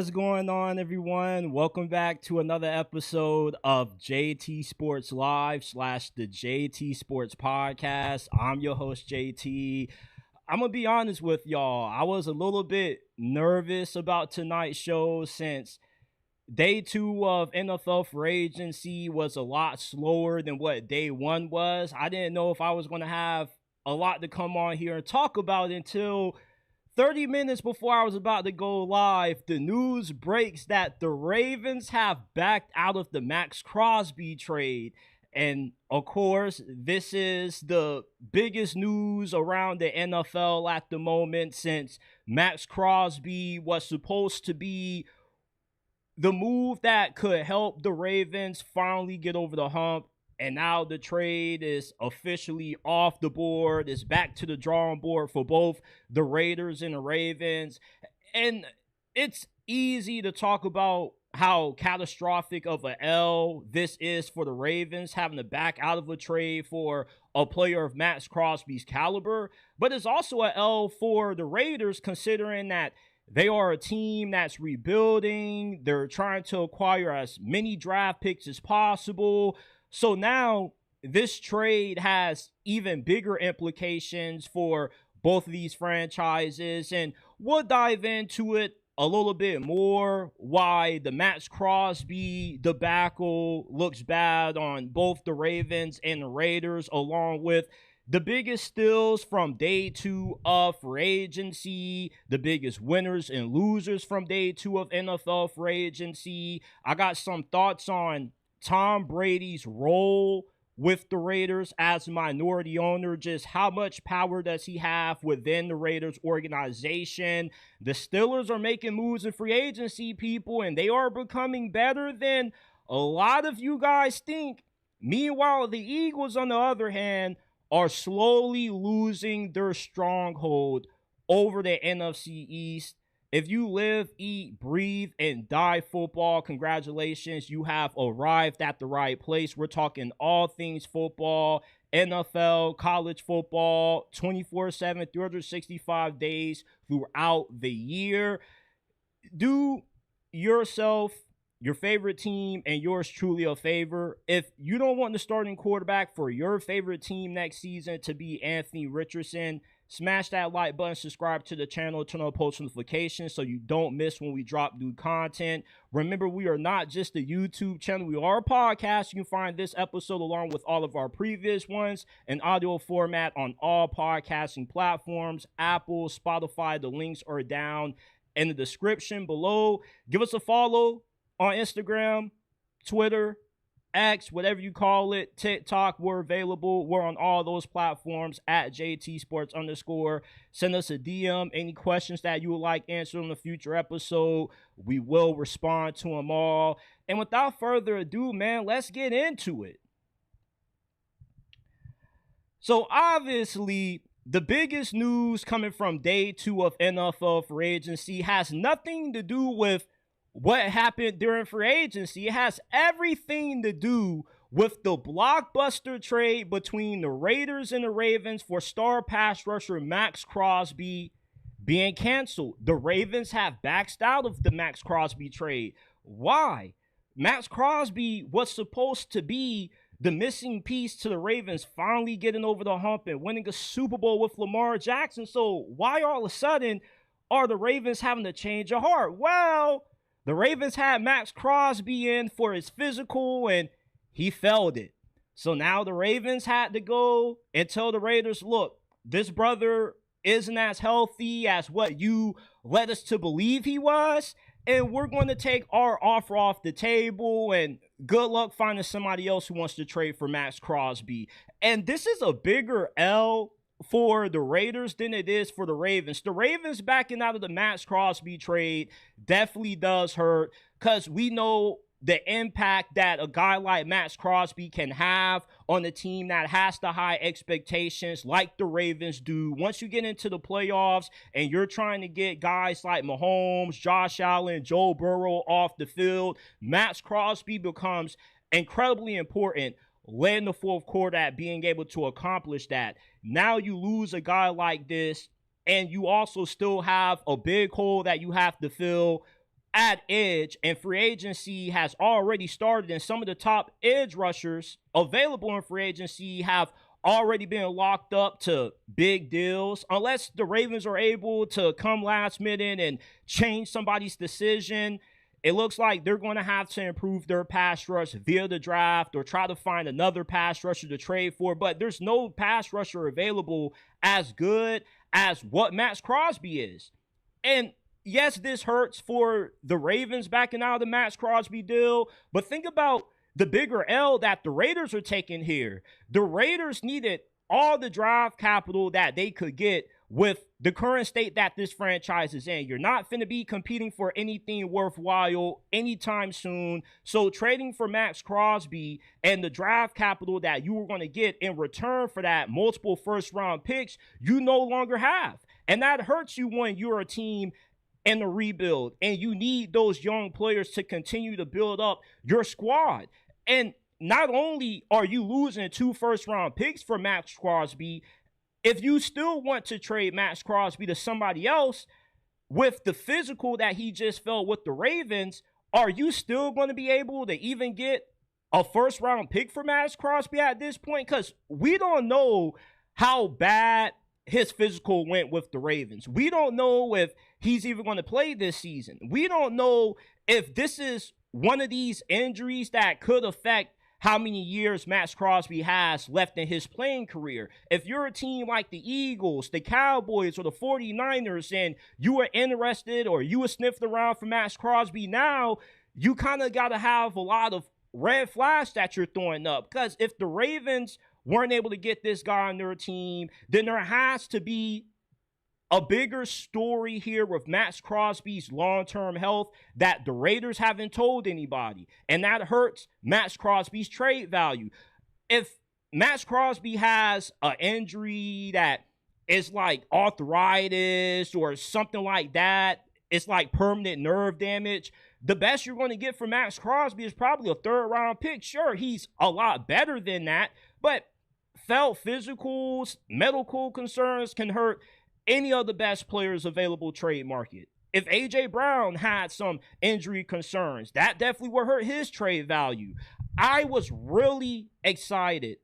What's going on, everyone? Welcome back to another episode of JT Sports Live / the JT Sports Podcast. I'm your host, JT. I'm going to be honest with y'all. I was a little bit nervous about tonight's show since day 2 of NFL free agency was a lot slower than what day 1 was. I didn't know if I was going to have a lot to come on here and talk about until 30 minutes before I was about to go live. The news breaks that the Ravens have backed out of the Maxx Crosby trade. And of course, this is the biggest news around the NFL at the moment, since Maxx Crosby was supposed to be the move that could help the Ravens finally get over the hump. And now the trade is officially off the board. It's back to the drawing board for both the Raiders and the Ravens. And it's easy to talk about how catastrophic of an L this is for the Ravens, having to back out of a trade for a player of Maxx Crosby's caliber. But it's also an L for the Raiders, considering that they are a team that's rebuilding. They're trying to acquire as many draft picks as possible. So now this trade has even bigger implications for both of these franchises, and we'll dive into it a little bit more, why the Maxx Crosby debacle looks bad on both the Ravens and the Raiders, along with the biggest steals from day 2 of free agency, the biggest winners and losers from day 2 of NFL free agency. I got some thoughts on Tom Brady's role with the Raiders as a minority owner. Just how much power does he have within the Raiders organization? The Steelers are making moves in free agency, people, and they are becoming better than a lot of you guys think. Meanwhile, the Eagles, on the other hand, are slowly losing their stronghold over the NFC East. If you live, eat, breathe, and die football, congratulations. You have arrived at the right place. We're talking all things football, NFL, college football, 24/7, 365 days throughout the year. Do yourself, your favorite team, and yours truly a favor. If you don't want the starting quarterback for your favorite team next season to be Anthony Richardson, smash that like button, subscribe to the channel, turn on post notifications so you don't miss when we drop new content. Remember, we are not just a YouTube channel. We are a podcast. You can find this episode along with all of our previous ones in audio format on all podcasting platforms, Apple, Spotify. The links are down in the description below. Give us a follow on Instagram, Twitter, X, whatever you call it, TikTok. We're available. We're on all those platforms at JT Sports _. Send us a DM. Any questions that you would like answered on a future episode, we will respond to them all. And without further ado, man, let's get into it. So obviously, the biggest news coming from day 2 of NFL free agency has nothing to do with what happened during free agency. It has everything to do with the blockbuster trade between the Raiders and the Ravens for star pass rusher Maxx Crosby being canceled. The Ravens have backed out of the Maxx Crosby trade. Why? Maxx Crosby was supposed to be the missing piece to the Ravens finally getting over the hump and winning a Super Bowl with Lamar Jackson. So why all of a sudden are the Ravens having to change of heart? Well, the Ravens had Maxx Crosby in for his physical, and he failed it. So now the Ravens had to go and tell the Raiders, look, this brother isn't as healthy as what you led us to believe he was, and we're going to take our offer off the table, and good luck finding somebody else who wants to trade for Maxx Crosby. And this is a bigger L for the Raiders than it is for the Ravens. The Ravens backing out of the Maxx Crosby trade definitely does hurt, because we know the impact that a guy like Maxx Crosby can have on a team that has the high expectations like the Ravens do. Once you get into the playoffs and you're trying to get guys like Mahomes, Josh Allen, Joe Burrow off the field, Maxx Crosby becomes incredibly important late in the fourth quarter at being able to accomplish that. Now you lose a guy like this, and you also still have a big hole that you have to fill at edge, and free agency has already started, and some of the top edge rushers available in free agency have already been locked up to big deals. Unless the Ravens are able to come last minute and change somebody's decision, it looks like they're going to have to improve their pass rush via the draft or try to find another pass rusher to trade for. But there's no pass rusher available as good as what Maxx Crosby is. And yes, this hurts for the Ravens backing out of the Maxx Crosby deal, but think about the bigger L that the Raiders are taking here. The Raiders needed all the draft capital that they could get with the current state that this franchise is in. You're not finna be competing for anything worthwhile anytime soon. So trading for Maxx Crosby and the draft capital that you were going to get in return for that multiple first-round picks, you no longer have. And that hurts you when you're a team in a rebuild and you need those young players to continue to build up your squad. And not only are you losing 2 first-round picks for Maxx Crosby, if you still want to trade Maxx Crosby to somebody else with the physical that he just felt with the Ravens, are you still going to be able to even get a first-round pick for Maxx Crosby at this point? Because we don't know how bad his physical went with the Ravens. We don't know if he's even going to play this season. We don't know if this is one of these injuries that could affect how many years Maxx Crosby has left in his playing career. If you're a team like the Eagles, the Cowboys, or the 49ers, and you are interested or you were sniffed around for Maxx Crosby now, you kind of got to have a lot of red flags that you're throwing up. Because if the Ravens weren't able to get this guy on their team, then there has to be a bigger story here with Maxx Crosby's long-term health that the Raiders haven't told anybody. And that hurts Maxx Crosby's trade value. If Maxx Crosby has an injury that is like arthritis or something like that, it's like permanent nerve damage, the best you're going to get from Maxx Crosby is probably a 3rd-round pick. Sure, he's a lot better than that, but felt physicals, medical concerns can hurt any of the best players available trade market. If A.J. Brown had some injury concerns, that definitely would hurt his trade value. I was really excited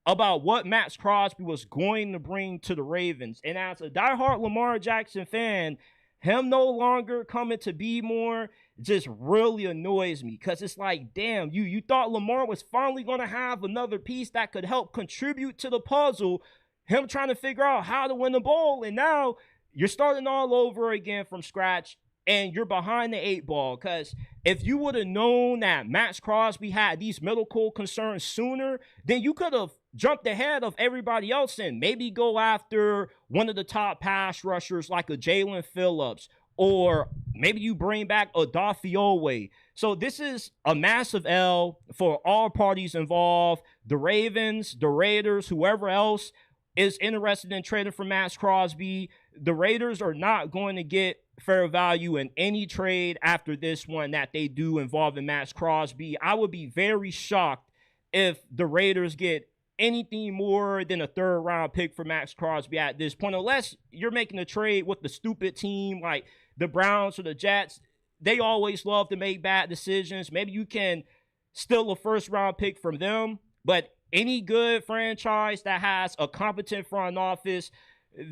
about what Maxx Crosby was going to bring to the Ravens. And as a diehard Lamar Jackson fan, him no longer coming to be more just really annoys me, because it's like, damn, you thought Lamar was finally going to have another piece that could help contribute to the puzzle, him trying to figure out how to win the ball, and now you're starting all over again from scratch, and you're behind the 8 ball. Because if you would have known that Maxx Crosby had these medical concerns sooner, then you could have jumped ahead of everybody else and maybe go after one of the top pass rushers like a Jalen Phillips, or maybe you bring back a Odafe. So this is a massive L for all parties involved, the Ravens, the Raiders, whoever else is interested in trading for Maxx Crosby. The Raiders are not going to get fair value in any trade after this one that they do involving Maxx Crosby. I would be very shocked if the Raiders get anything more than a 3rd-round pick for Maxx Crosby at this point, unless you're making a trade with the stupid team like the Browns or the Jets. They always love to make bad decisions. Maybe you can steal a 1st-round pick from them, but any good franchise that has a competent front office,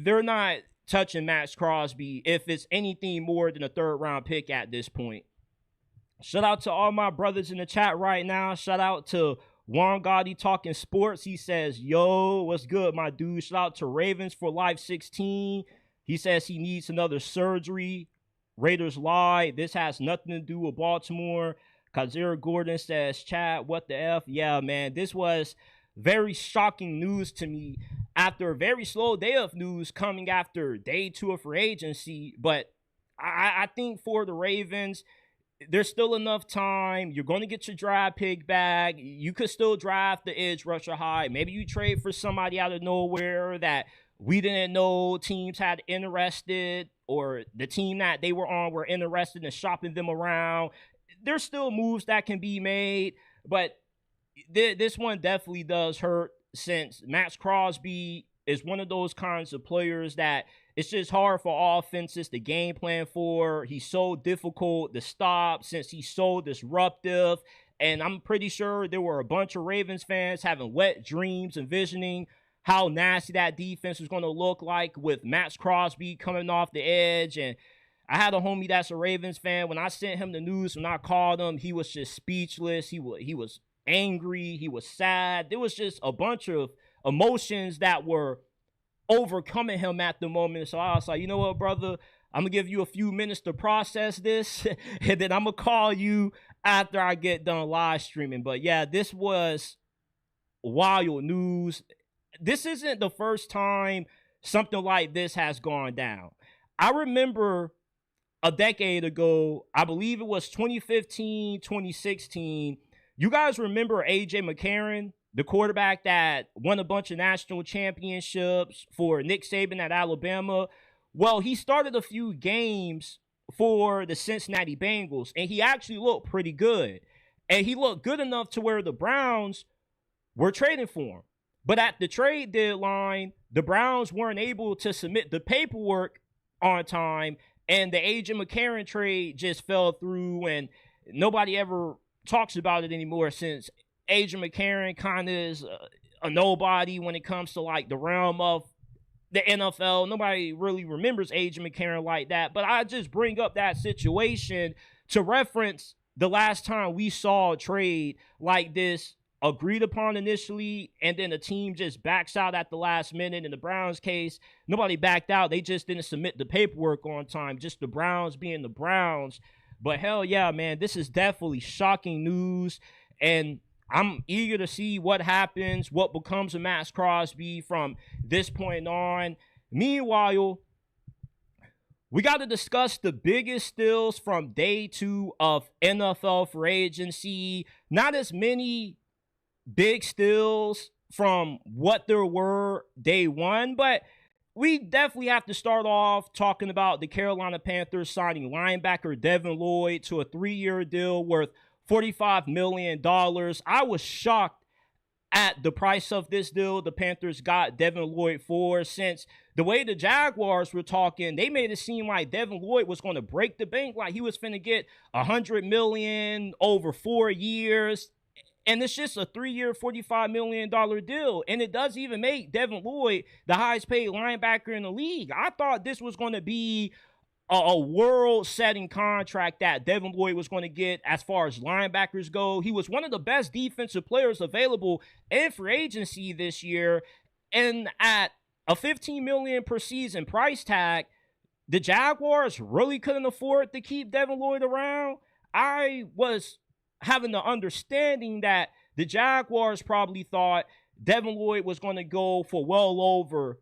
they're not touching Maxx Crosby if it's anything more than a 3rd-round pick at this point. Shout out to all my brothers in the chat right now. Shout out to Juan Gotti Talking Sports. He says, yo, what's good, my dude? Shout out to Ravens for Life 16. He says he needs another surgery. Raiders lie. This has nothing to do with Baltimore. Kazir Gordon says, Chad, what the F? Yeah, man, this was very shocking news to me after a very slow day of news coming after day 2 of free agency. But I think for the Ravens, there's still enough time. You're going to get your draft pick back. You could still draft the edge rusher high. Maybe you trade for somebody out of nowhere that we didn't know teams had interested, or the team that they were on were interested in shopping them around. There's still moves that can be made, but this one definitely does hurt, since Maxx Crosby is one of those kinds of players that it's just hard for offenses to game plan for. He's so difficult to stop since he's so disruptive. And I'm pretty sure there were a bunch of Ravens fans having wet dreams, envisioning how nasty that defense was going to look like with Maxx Crosby coming off the edge. And I had a homie that's a Ravens fan. When I sent him the news, when I called him, he was just speechless. He was angry. He was sad. There was just a bunch of emotions that were overcoming him at the moment. So I was like, you know what, brother? I'm going to give you a few minutes to process this, and then I'm going to call you after I get done live streaming. But yeah, this was wild news. This isn't the first time something like this has gone down. I remember a decade ago, I believe it was 2015, 2016. You guys remember A.J. McCarron, the quarterback that won a bunch of national championships for Nick Saban at Alabama? Well, he started a few games for the Cincinnati Bengals, and he actually looked pretty good. And he looked good enough to where the Browns were trading for him. But at the trade deadline, the Browns weren't able to submit the paperwork on time, and the A.J. McCarron trade just fell through, and nobody ever talks about it anymore since A.J. McCarron kind of is a nobody when it comes to like the realm of the NFL. Nobody really remembers A.J. McCarron like that. But I just bring up that situation to reference the last time we saw a trade like this agreed upon initially, and then the team just backs out at the last minute. In the Browns case, nobody backed out. They just didn't submit the paperwork on time, just the Browns being the Browns. But hell yeah, man, this is definitely shocking news, and I'm eager to see what happens, what becomes of Maxx Crosby from this point on. Meanwhile, we got to discuss the biggest steals from day 2 of NFL free agency. Not as many big steals from what there were day 1, but we definitely have to start off talking about the Carolina Panthers signing linebacker Devin Lloyd to a 3-year deal worth $45 million. I was shocked at the price of this deal the Panthers got Devin Lloyd for, since the way the Jaguars were talking, they made it seem like Devin Lloyd was going to break the bank, like he was finna get $100 million over 4 years. And it's just a 3-year, $45 million deal. And it does even make Devin Lloyd the highest paid linebacker in the league. I thought this was going to be a world-setting contract that Devin Lloyd was going to get as far as linebackers go. He was one of the best defensive players available in free agency this year. And at a $15 million per season price tag, the Jaguars really couldn't afford to keep Devin Lloyd around. I was having the understanding that the Jaguars probably thought Devin Lloyd was going to go for well over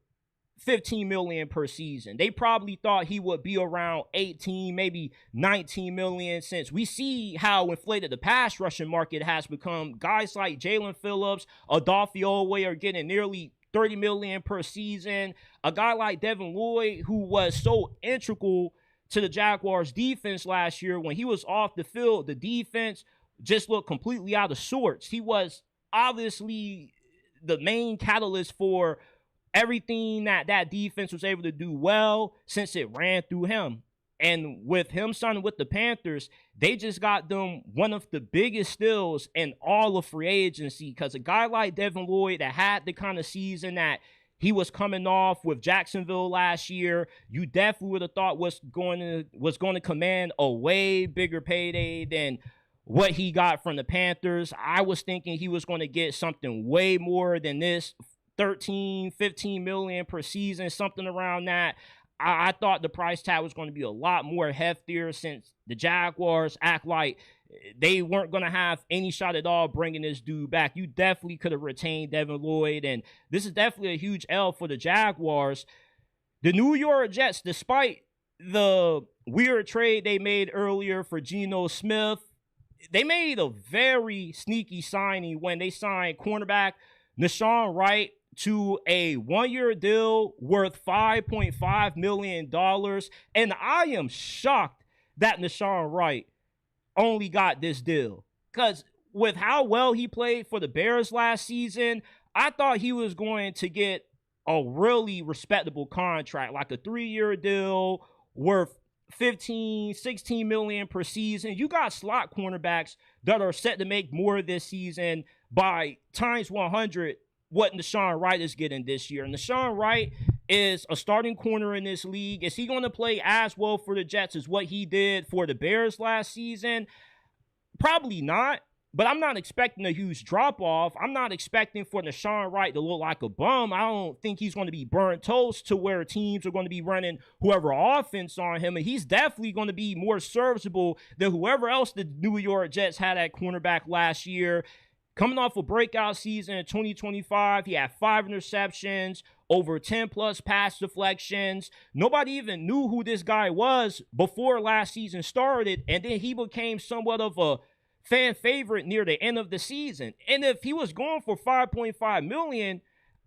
$15 million per season. They probably thought he would be around 18, maybe 19 million, since we see how inflated the pass rushing market has become. Guys like Jalen Phillips, Adolphe Olwe are getting nearly $30 million per season. A guy like Devin Lloyd, who was so integral to the Jaguars defense last year, when he was off the field, the defense just looked completely out of sorts. He was obviously the main catalyst for everything that defense was able to do well, since it ran through him. And with him signing with the Panthers, they just got them one of the biggest steals in all of free agency, because a guy like Devin Lloyd that had the kind of season that he was coming off with Jacksonville last year, you definitely would have thought was going to command a way bigger payday than what he got from the Panthers. I was thinking he was going to get something way more than this, 13, 15 million per season, something around that. I thought the price tag was going to be a lot more heftier, since the Jaguars act like they weren't going to have any shot at all bringing this dude back. You definitely could have retained Devin Lloyd, and this is definitely a huge L for the Jaguars. The New York Jets, despite the weird trade they made earlier for Geno Smith, they made a very sneaky signing when they signed cornerback Nashon Wright to a 1-year deal worth $5.5 million. And I am shocked that Nashon Wright only got this deal, because with how well he played for the Bears last season, I thought he was going to get a really respectable contract, like a 3-year deal worth 15, 16 million per season. You got slot cornerbacks that are set to make more this season by times 100 what Nashon Wright is getting this year. And Nashon Wright is a starting corner in this league. Is he going to play as well for the Jets as what he did for the Bears last season? Probably not. But I'm not expecting a huge drop-off. I'm not expecting for Nashon Wright to look like a bum. I don't think he's going to be burnt toast to where teams are going to be running whoever offense on him. And he's definitely going to be more serviceable than whoever else the New York Jets had at cornerback last year. Coming off a breakout season in 2025, he had 5 interceptions, over 10-plus pass deflections. Nobody even knew who this guy was before last season started, and then he became somewhat of a fan favorite near the end of the season. And if he was going for $5.5 million,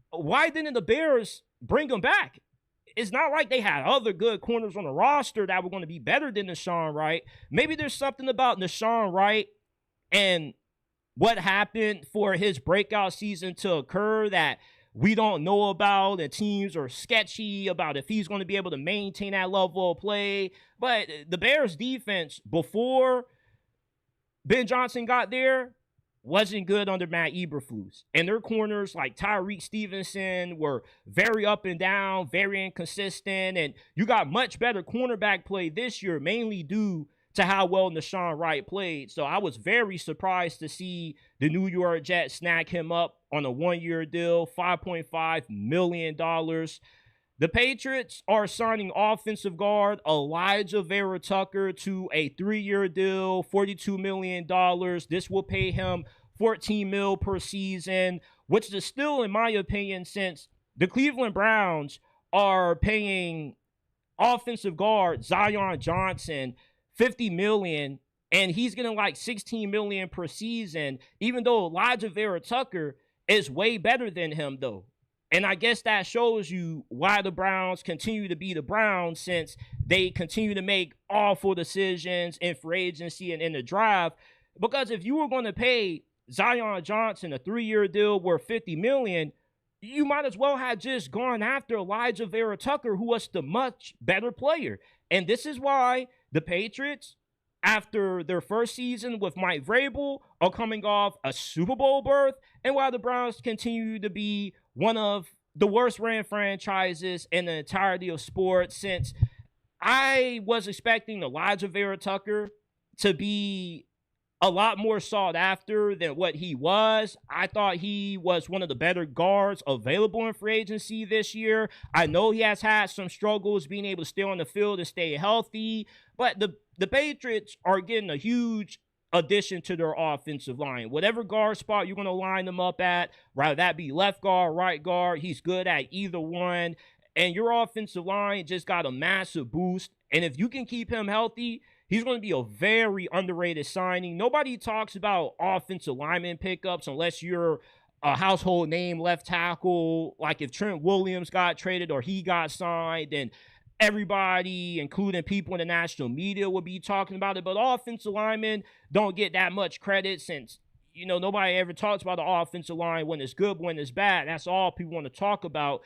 why didn't the Bears bring him back? It's not like they had other good corners on the roster that were going to be better than Nashon Wright. Maybe there's something about Nashon Wright and what happened for his breakout season to occur that we don't know about, and teams are sketchy about if he's going to be able to maintain that level of play. But the Bears defense before Ben Johnson got there wasn't good under Matt Eberflus. And their corners like Tyreek Stevenson were very up and down, very inconsistent. And you got much better cornerback play this year, mainly due to how well Nashon Wright played. So I was very surprised to see the New York Jets snag him up on a 1-year deal, $5.5 million. The Patriots are signing offensive guard Alijah Vera-Tucker to a 3-year deal, $42 million. This will pay him $14 million per season, which is still, in my opinion, since the Cleveland Browns are paying offensive guard Zion Johnson $50 million, and he's getting like $16 million per season, even though Alijah Vera-Tucker is way better than him, though. And I guess that shows you why the Browns continue to be the Browns, since they continue to make awful decisions in free agency and in the draft. Because if you were going to pay Zion Johnson a 3-year deal worth $50 million, you might as well have just gone after Alijah Vera-Tucker, who was the much better player. And this is why the Patriots, after their first season with Mike Vrabel, are coming off a Super Bowl berth, and why the Browns continue to be one of the worst ran franchises in the entirety of sports, since I was expecting Alijah Vera-Tucker to be a lot more sought after than what he was. I thought he was one of the better guards available in free agency this year. I know he has had some struggles being able to stay on the field and stay healthy, but the Patriots are getting a huge addition to their offensive line. Whatever guard spot you're going to line them up at, whether that be left guard, right guard, he's good at either one. And your offensive line just got a massive boost. And if you can keep him healthy, he's going to be a very underrated signing. Nobody talks about offensive lineman pickups unless you're a household name left tackle. Like if Trent Williams got traded or he got signed, then everybody, including people in the national media, will be talking about it. But offensive linemen don't get that much credit, since, you know, nobody ever talks about the offensive line when it's good, when it's bad. That's all people want to talk about.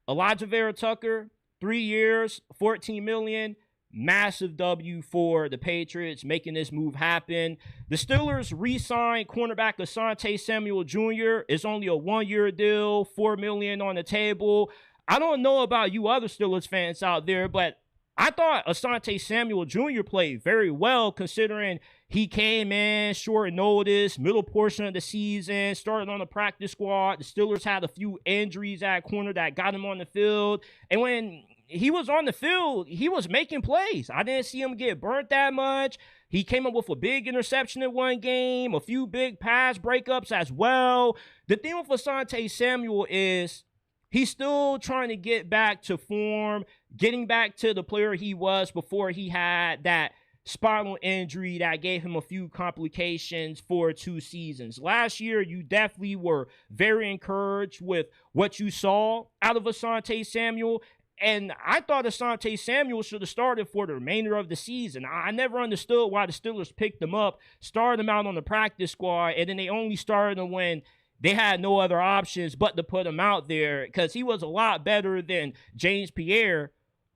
Alijah Vera-Tucker, 3 years, $14 million. Massive W for the Patriots, making this move happen. The Steelers re-signed cornerback Asante Samuel Jr. It's only a 1-year deal, $4 million on the table. I don't know about you other Steelers fans out there, but I thought Asante Samuel Jr. played very well, considering he came in short notice, middle portion of the season, started on the practice squad. The Steelers had a few injuries at corner that got him on the field. And when he was on the field, he was making plays. I didn't see him get burnt that much. He came up with a big interception in one game, a few big pass breakups as well. The thing with Asante Samuel is he's still trying to get back to form, getting back to the player he was before he had that spinal injury that gave him a few complications for 2 seasons. Last year, you definitely were very encouraged with what you saw out of Asante Samuel. And I thought Asante Samuel should have started for the remainder of the season. I never understood why the Steelers picked him up, started him out on the practice squad, and then they only started him when they had no other options but to put him out there because he was a lot better than James Pierre.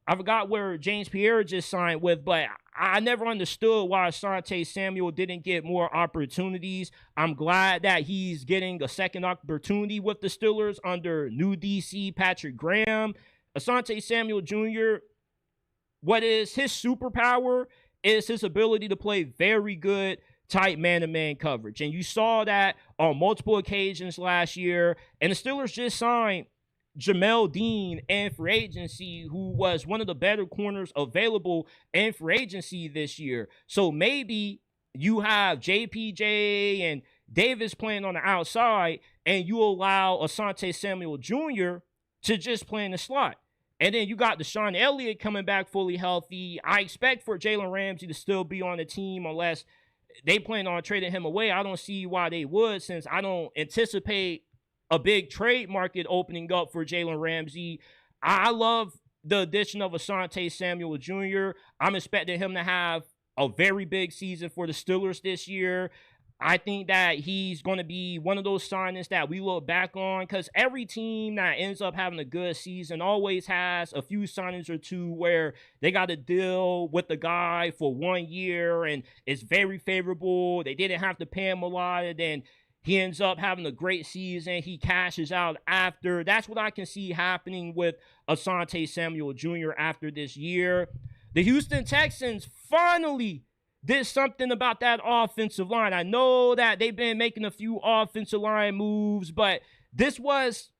I forgot where James Pierre just signed with, but I never understood why Asante Samuel didn't get more opportunities. I'm glad that he's getting a second opportunity with the Steelers under new DC Patrick Graham. Asante Samuel Jr., what is his superpower is his ability to play very good tight man-to-man coverage. And you saw that on multiple occasions last year. And the Steelers just signed Jamel Dean in free agency, who was one of the better corners available in free agency this year. So maybe you have JPJ and Davis playing on the outside, and you allow Asante Samuel Jr. to just play in the slot. And then you got Deshaun Elliott coming back fully healthy. I expect for Jalen Ramsey to still be on the team unless they plan on trading him away. I don't see why they would, since I don't anticipate a big trade market opening up for Jalen Ramsey. I love the addition of Asante Samuel Jr. I'm expecting him to have a very big season for the Steelers this year. I think that he's going to be one of those signings that we look back on, because every team that ends up having a good season always has a few signings or two where they got to deal with the guy for 1 year and it's very favorable. They didn't have to pay him a lot, and then he ends up having a great season. He cashes out after. That's what I can see happening with Asante Samuel Jr. after this year. The Houston Texans finally did something about that offensive line. I know that they've been making a few offensive line moves, but this was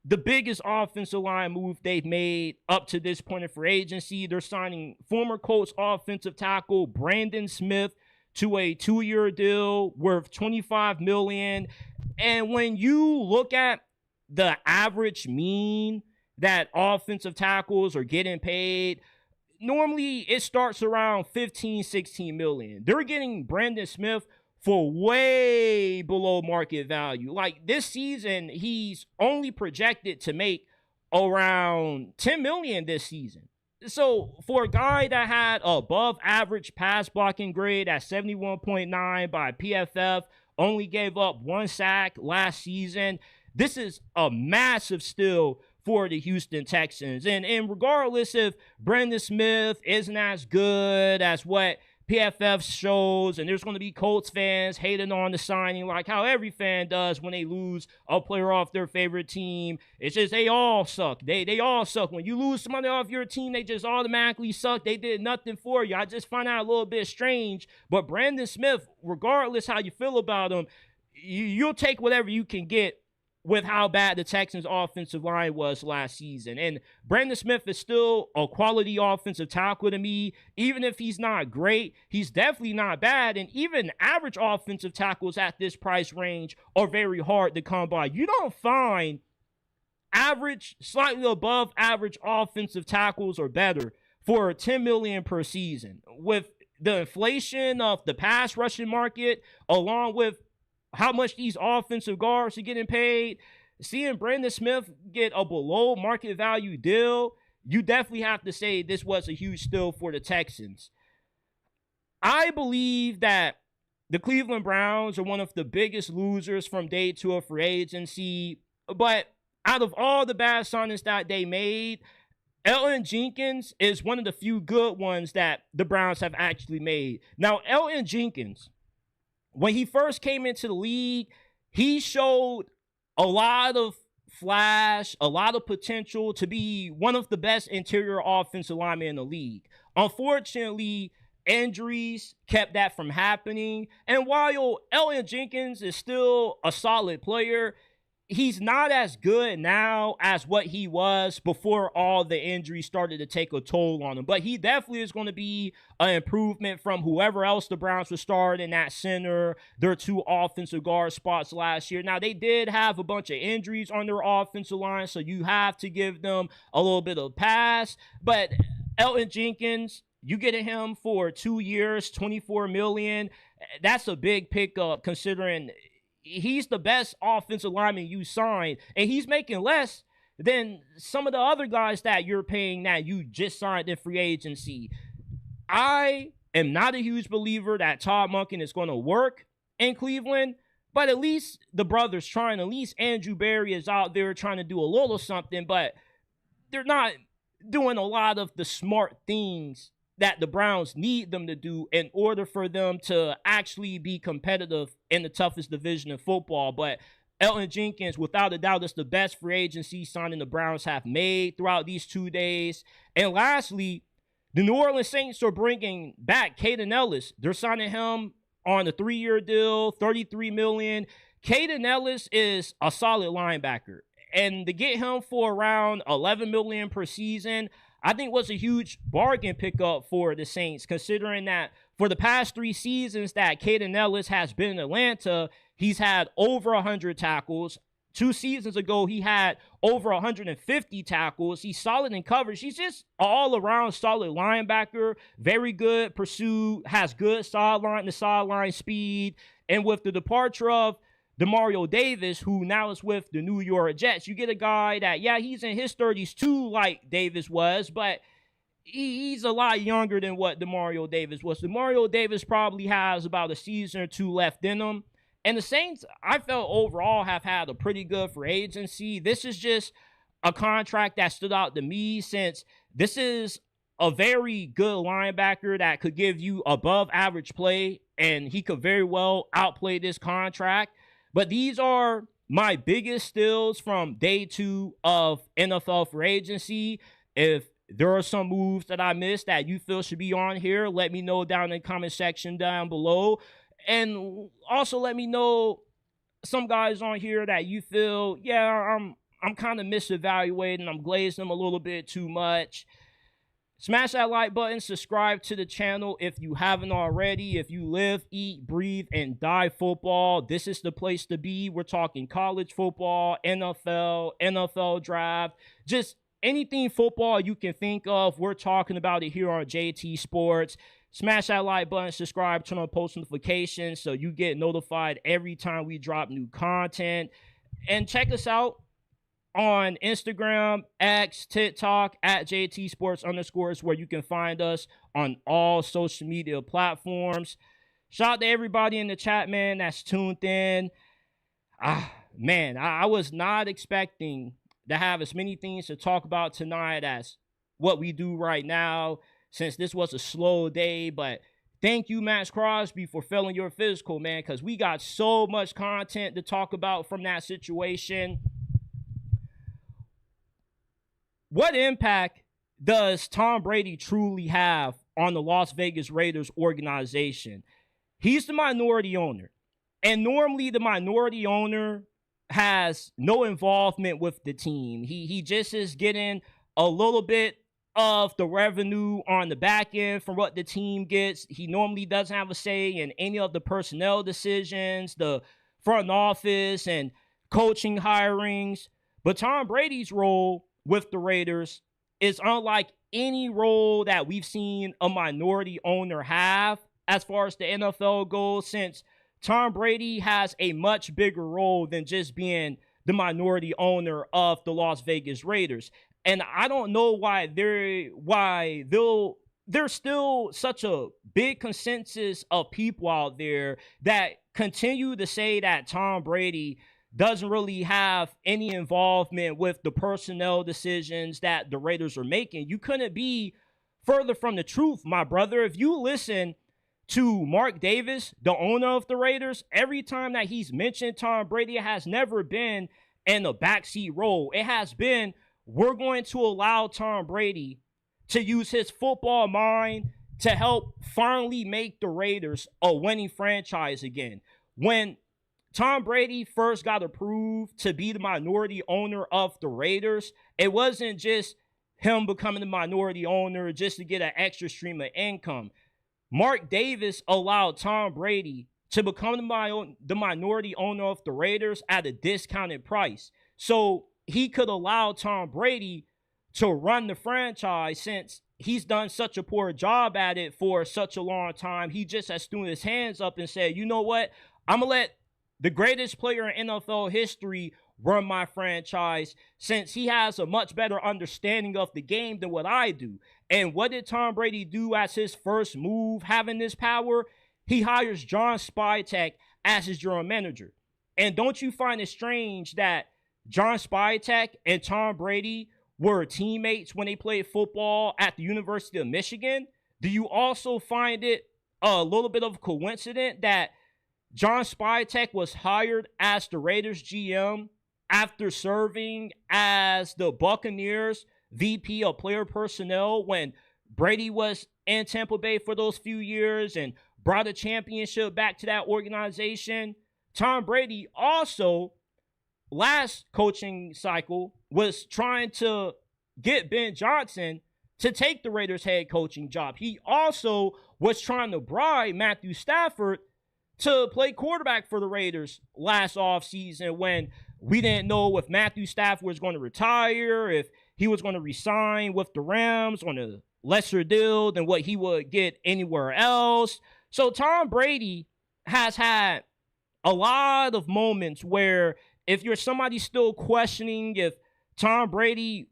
the biggest offensive line move they've made up to this point in free agency. They're signing former Colts offensive tackle Braden Smith to a 2-year deal worth $25 million. And when you look at the average mean that offensive tackles are getting paid, normally it starts around 15, 16 million. They're getting Braden Smith for way below market value. Like this season, he's only projected to make around 10 million this season. So for a guy that had above average pass blocking grade at 71.9 by PFF, only gave up 1 sack last season, this is a massive steal for the Houston Texans. And regardless if Braden Smith isn't as good as what PFF shows, and there's going to be Colts fans hating on the signing like how every fan does when they lose a player off their favorite team. It's just they all suck. They all suck. When you lose somebody off your team, they just automatically suck. They did nothing for you. I just find that a little bit strange. But Braden Smith, regardless how you feel about him, you'll take whatever you can get with how bad the Texans' offensive line was last season. And Braden Smith is still a quality offensive tackle to me. Even if he's not great, he's definitely not bad. And even average offensive tackles at this price range are very hard to come by. You don't find average, slightly above average offensive tackles or better for $10 million per season. With the inflation of the pass rushing market, along with how much these offensive guards are getting paid, seeing Braden Smith get a below market value deal, you definitely have to say this was a huge steal for the Texans. I believe that the Cleveland Browns are one of the biggest losers from day 2 of free agency, but out of all the bad signings that they made, Elgton Jenkins is one of the few good ones that the Browns have actually made. Now, Elgton Jenkins, when he first came into the league, he showed a lot of flash, a lot of potential to be one of the best interior offensive linemen in the league. Unfortunately, injuries kept that from happening. And while Elgton Jenkins is still a solid player, he's not as good now as what he was before all the injuries started to take a toll on him. But he definitely is going to be an improvement from whoever else the Browns were starting at center, their 2 offensive guard spots last year. Now, they did have a bunch of injuries on their offensive line, so you have to give them a little bit of a pass. But Elgton Jenkins, you get him for 2 years, $24 million. That's a big pickup considering he's the best offensive lineman you signed, and he's making less than some of the other guys that you're paying that you just signed in free agency. I am not a huge believer that Todd Monken is going to work in Cleveland, But at least the brothers trying, at least Andrew Berry is out there trying to do a little something, but they're not doing a lot of the smart things that the Browns need them to do in order for them to actually be competitive in the toughest division in football. But Elgton Jenkins, without a doubt, is the best free agency signing the Browns have made throughout these 2 days. And lastly, the New Orleans Saints are bringing back Kaden Elliss. They're signing him on a 3-year deal, $33 million. Kaden Elliss is a solid linebacker. And to get him for around $11 million per season, I think was a huge bargain pickup for the Saints, considering that for the past 3 seasons that Kaden Elliss has been in Atlanta, he's had over 100 tackles. 2 seasons ago, he had over 150 tackles. He's solid in coverage. He's just all-around solid linebacker, very good pursuit, has good sideline-to-sideline speed. And with the departure of Demario Davis, who now is with the New York Jets, you get a guy that, yeah, he's in his 30s too, like Davis was, but he's a lot younger than what Demario Davis was. Demario Davis probably has about a season or 2 left in him. And the Saints, I felt overall, have had a pretty good free agency. This is just a contract that stood out to me, since this is a very good linebacker that could give you above average play, and he could very well outplay this contract. But these are my biggest steals from day 2 of NFL free agency. If there are some moves that I missed that you feel should be on here, let me know down in the comment section down below. And also let me know some guys on here that you feel, yeah, I'm kind of misevaluating. I'm glazing them a little bit too much. Smash that like button. Subscribe to the channel if you haven't already. If you live, eat, breathe, and die football, this is the place to be. We're talking college football, NFL, NFL draft, just anything football you can think of. We're talking about it here on JT Sports. Smash that like button, subscribe, turn on post notifications so you get notified every time we drop new content. And check us out on Instagram, X, TikTok, at JT Sports _ where you can find us on all social media platforms. Shout out to everybody in the chat, man, that's tuned in. Man, I was not expecting to have as many things to talk about tonight as what we do right now, since this was a slow day. But thank you, Maxx Crosby, for failing your physical, man, because we got so much content to talk about from that situation. What impact does Tom Brady truly have on the Las Vegas Raiders organization? He's the minority owner. And normally the minority owner has no involvement with the team. He just is getting a little bit of the revenue on the back end from what the team gets. He normally doesn't have a say in any of the personnel decisions, the front office, and coaching hirings. But Tom Brady's role with the Raiders is unlike any role that we've seen a minority owner have as far as the NFL goes, since Tom Brady has a much bigger role than just being the minority owner of the Las Vegas Raiders. And I don't know why there's still such a big consensus of people out there that continue to say that Tom Brady doesn't really have any involvement with the personnel decisions that the Raiders are making. You couldn't be further from the truth, my brother. If you listen to Mark Davis, the owner of the Raiders, every time that he's mentioned Tom Brady, it has never been in a backseat role. It has been, we're going to allow Tom Brady to use his football mind to help finally make the Raiders a winning franchise again. When Tom Brady first got approved to be the minority owner of the Raiders, it wasn't just him becoming the minority owner just to get an extra stream of income. Mark Davis allowed Tom Brady to become the minority owner of the Raiders at a discounted price, so he could allow Tom Brady to run the franchise. Since he's done such a poor job at it for such a long time, he just has thrown his hands up and said, you know what, I'm going to let the greatest player in NFL history run my franchise, since he has a much better understanding of the game than what I do. And what did Tom Brady do as his first move having this power? He hires John Spytek as his general manager. And don't you find it strange that John Spytek and Tom Brady were teammates when they played football at the University of Michigan? Do you also find it a little bit of a coincidence that John Spytek was hired as the Raiders GM after serving as the Buccaneers VP of player personnel when Brady was in Tampa Bay for those few years and brought a championship back to that organization? Tom Brady also, last coaching cycle, was trying to get Ben Johnson to take the Raiders head coaching job. He also was trying to bribe Matthew Stafford to play quarterback for the Raiders last offseason when we didn't know if Matthew Stafford was going to retire, if he was going to resign with the Rams on a lesser deal than what he would get anywhere else. So Tom Brady has had a lot of moments where if you're somebody still questioning if Tom Brady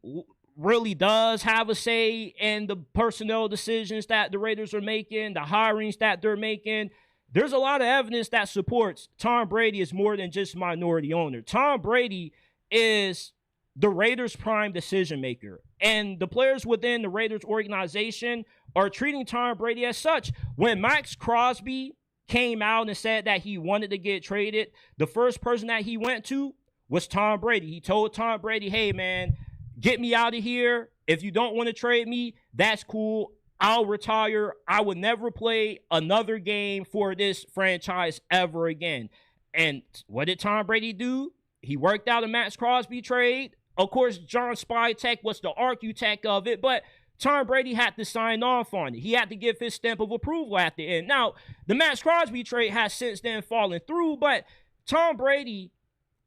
really does have a say in the personnel decisions that the Raiders are making, the hirings that they're making, there's a lot of evidence that supports Tom Brady is more than just minority owner. Tom Brady is the Raiders' prime decision maker. And the players within the Raiders organization are treating Tom Brady as such. When Maxx Crosby came out and said that he wanted to get traded, the first person that he went to was Tom Brady. He told Tom Brady, hey, man, get me out of here. If you don't want to trade me, that's cool. I'll retire. I would never play another game for this franchise ever again. And what did Tom Brady do? He worked out a Maxx Crosby trade. Of course, John Spytek was the architect of it, but Tom Brady had to sign off on it. He had to give his stamp of approval at the end. Now, the Maxx Crosby trade has since then fallen through, but Tom Brady,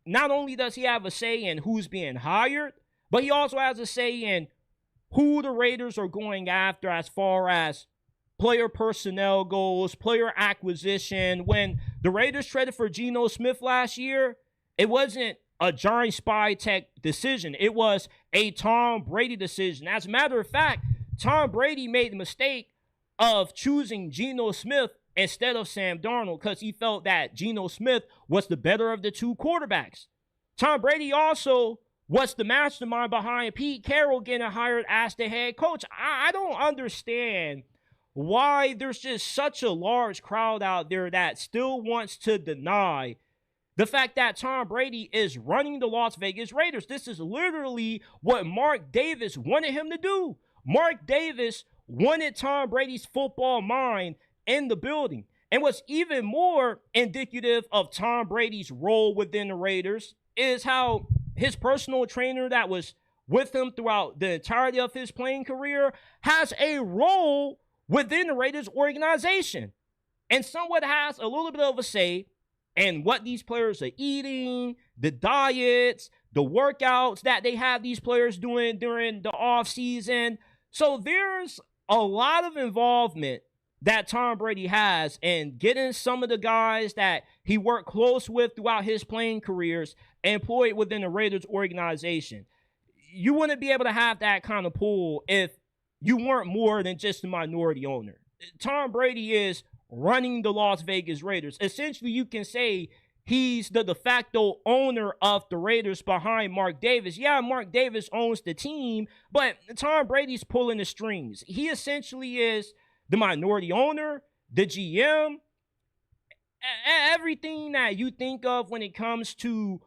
not only does he have a say in who's being hired, but he also has a say in who the Raiders are going after as far as player personnel goes, player acquisition. When the Raiders traded for Geno Smith last year, it wasn't a John Spytek decision. It was a Tom Brady decision. As a matter of fact, Tom Brady made the mistake of choosing Geno Smith instead of Sam Darnold because he felt that Geno Smith was the better of the two quarterbacks. Tom Brady also was the mastermind behind Pete Carroll getting hired as the head coach. I don't understand why there's just such a large crowd out there that still wants to deny the fact that Tom Brady is running the Las Vegas Raiders. This is literally what Mark Davis wanted him to do. Mark Davis wanted Tom Brady's football mind in the building. And what's even more indicative of Tom Brady's role within the Raiders is how his personal trainer that was with him throughout the entirety of his playing career has a role within the Raiders organization and somewhat has a little bit of a say in what these players are eating, the diets, the workouts that they have these players doing during the offseason. So there's a lot of involvement that Tom Brady has in getting some of the guys that he worked close with throughout his playing careers employed within the Raiders organization. You wouldn't be able to have that kind of pull if you weren't more than just a minority owner. Tom Brady is running the Las Vegas Raiders. Essentially, you can say he's the de facto owner of the Raiders behind Mark Davis. Yeah, Mark Davis owns the team, but Tom Brady's pulling the strings. He essentially is the minority owner, the GM, everything that you think of when it comes to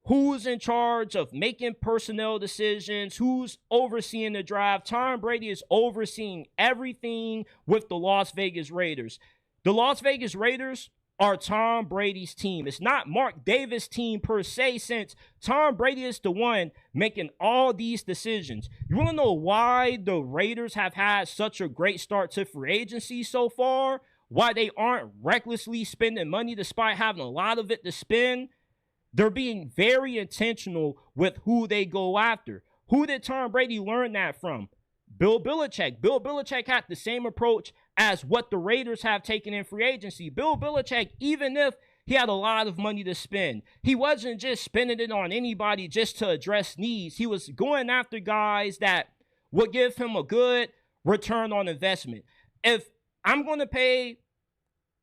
who's in charge of making personnel decisions, who's overseeing the draft. Tom Brady is overseeing everything with the Las Vegas Raiders. The Las Vegas Raiders are Tom Brady's team. It's not Mark Davis' team per se, since Tom Brady is the one making all these decisions. You want to know why the Raiders have had such a great start to free agency so far? Why they aren't recklessly spending money despite having a lot of it to spend? They're being very intentional with who they go after. Who did Tom Brady learn that from? Bill Belichick. Bill Belichick had the same approach as what the Raiders have taken in free agency. Bill Belichick, even if he had a lot of money to spend, he wasn't just spending it on anybody just to address needs. He was going after guys that would give him a good return on investment. If I'm going to pay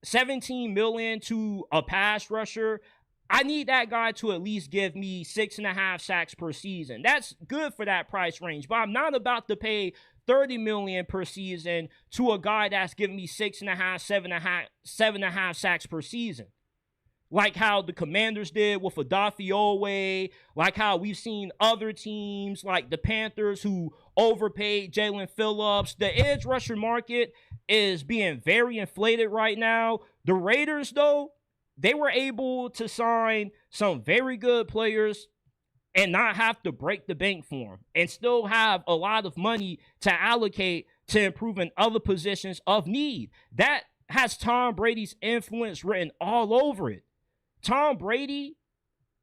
$17 million to a pass rusher, I need that guy to at least give me 6.5 sacks per season. That's good for that price range, but I'm not about to pay $30 million per season to a guy that's giving me 6.5, 7.5 sacks per season. Like how the Commanders did with Odafe Oweh, like how we've seen other teams like the Panthers who overpaid Jalen Phillips. The edge rusher market is being very inflated right now. The Raiders, though, they were able to sign some very good players and not have to break the bank for them and still have a lot of money to allocate to improving other positions of need. That has Tom Brady's influence written all over it. Tom Brady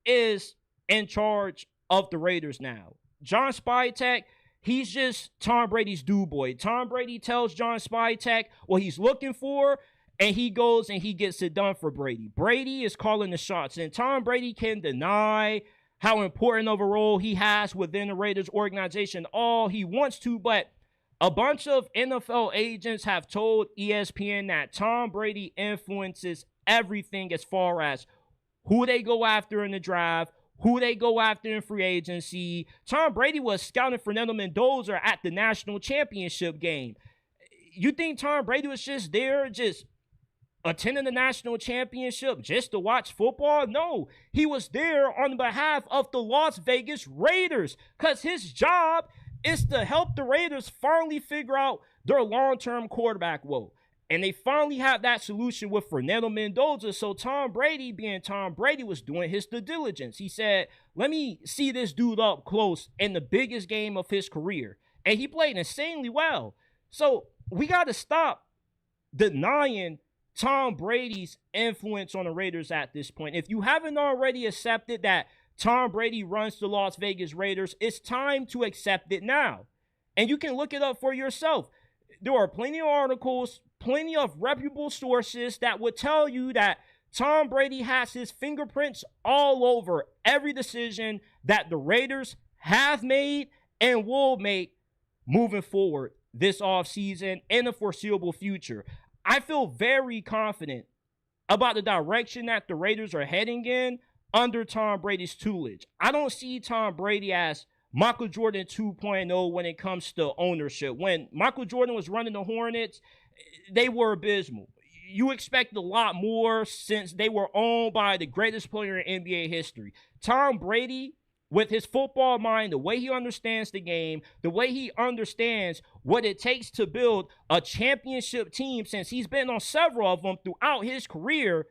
is in charge of the Raiders now. John Spytek, he's just Tom Brady's do boy. Tom Brady tells John Spytek what he's looking for, and he goes and he gets it done for Brady. Brady is calling the shots, and Tom Brady can deny how important of a role he has within the Raiders organization all he wants to, but a bunch of NFL agents have told ESPN that Tom Brady influences everything as far as who they go after in the draft, who they go after in free agency. Tom Brady was scouting Fernando Mendoza at the national championship game. You think Tom Brady was just there, just attending the national championship just to watch football? No, he was there on behalf of the Las Vegas Raiders because his job is to help the Raiders finally figure out their long-term quarterback woe. And they finally have that solution with Fernando Mendoza. So Tom Brady, being Tom Brady, was doing his due diligence. He said, let me see this dude up close in the biggest game of his career. And he played insanely well. So we got to stop denying Tom Brady's influence on the Raiders at this point. If you haven't already accepted that Tom Brady runs the Las Vegas Raiders, it's time to accept it now. And you can look it up for yourself. There are plenty of articles, plenty of reputable sources that would tell you that Tom Brady has his fingerprints all over every decision that the Raiders have made and will make moving forward this offseason and the foreseeable future. I feel very confident about the direction that the Raiders are heading in under Tom Brady's tutelage. I don't see Tom Brady as Michael Jordan 2.0 when it comes to ownership. When Michael Jordan was running the Hornets, they were abysmal. You expect a lot more since they were owned by the greatest player in NBA history. Tom Brady, with his football mind, the way he understands the game, the way he understands what it takes to build a championship team, since he's been on several of them throughout his career,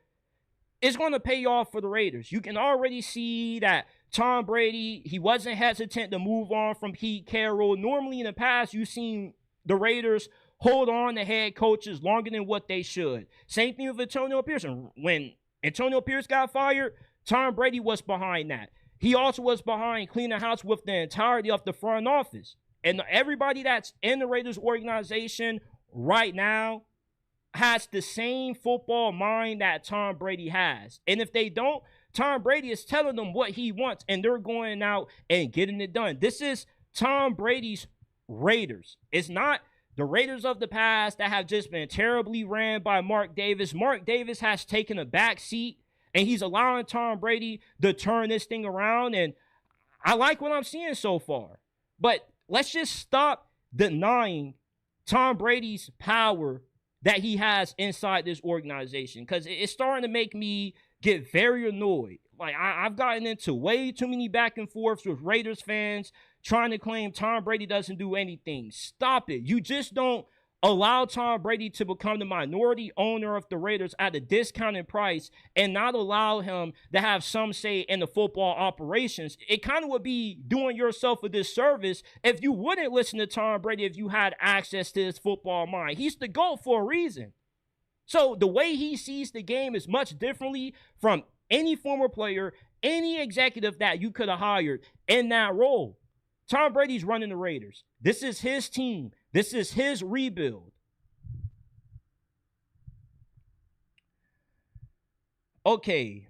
is going to pay off for the Raiders. You can already see that Tom Brady, he wasn't hesitant to move on from Pete Carroll. Normally in the past, you've seen the Raiders hold on to head coaches longer than what they should. Same thing with Antonio Pierce. When Antonio Pierce got fired, Tom Brady was behind that. He also was behind cleaning house with the entirety of the front office. And everybody that's in the Raiders organization right now has the same football mind that Tom Brady has. And if they don't, Tom Brady is telling them what he wants, and they're going out and getting it done. This is Tom Brady's Raiders. It's not the Raiders of the past that have just been terribly ran by Mark Davis. Mark Davis has taken a back seat, and he's allowing Tom Brady to turn this thing around, and I like what I'm seeing so far. But let's just stop denying Tom Brady's power that he has inside this organization, because it's starting to make me get very annoyed. Like, I've gotten into way too many back and forths with Raiders fans trying to claim Tom Brady doesn't do anything. Stop it. You just don't allow Tom Brady to become the minority owner of the Raiders at a discounted price and not allow him to have some say in the football operations. It kind of would be doing yourself a disservice if you wouldn't listen to Tom Brady if you had access to his football mind. He's the GOAT for a reason. So the way he sees the game is much differently from any former player, any executive that you could have hired in that role. Tom Brady's running the Raiders. This is his team. This is his rebuild. Okay,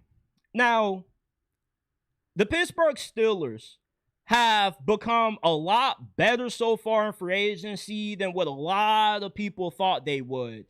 now, the Pittsburgh Steelers have become a lot better so far in free agency than what a lot of people thought they would.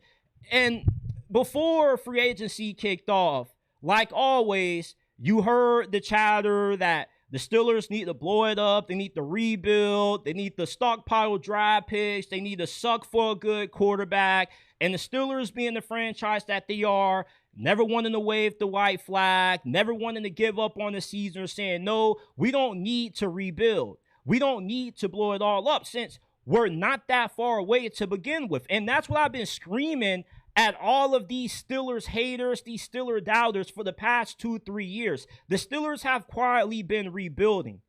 And before free agency kicked off, like always, You heard the chatter that the Steelers need to blow it up. They need to rebuild. They need to stockpile draft picks. They need to suck for a good quarterback. And the Steelers, being the franchise that they are, never wanting to wave the white flag, never wanting to give up on the season, or saying, no, we don't need to rebuild. We don't need to blow it all up, since we're not that far away to begin with. And that's what I've been screaming at all of these Steelers haters, these Steelers doubters for the past 2-3 years. The Steelers have quietly been rebuilding.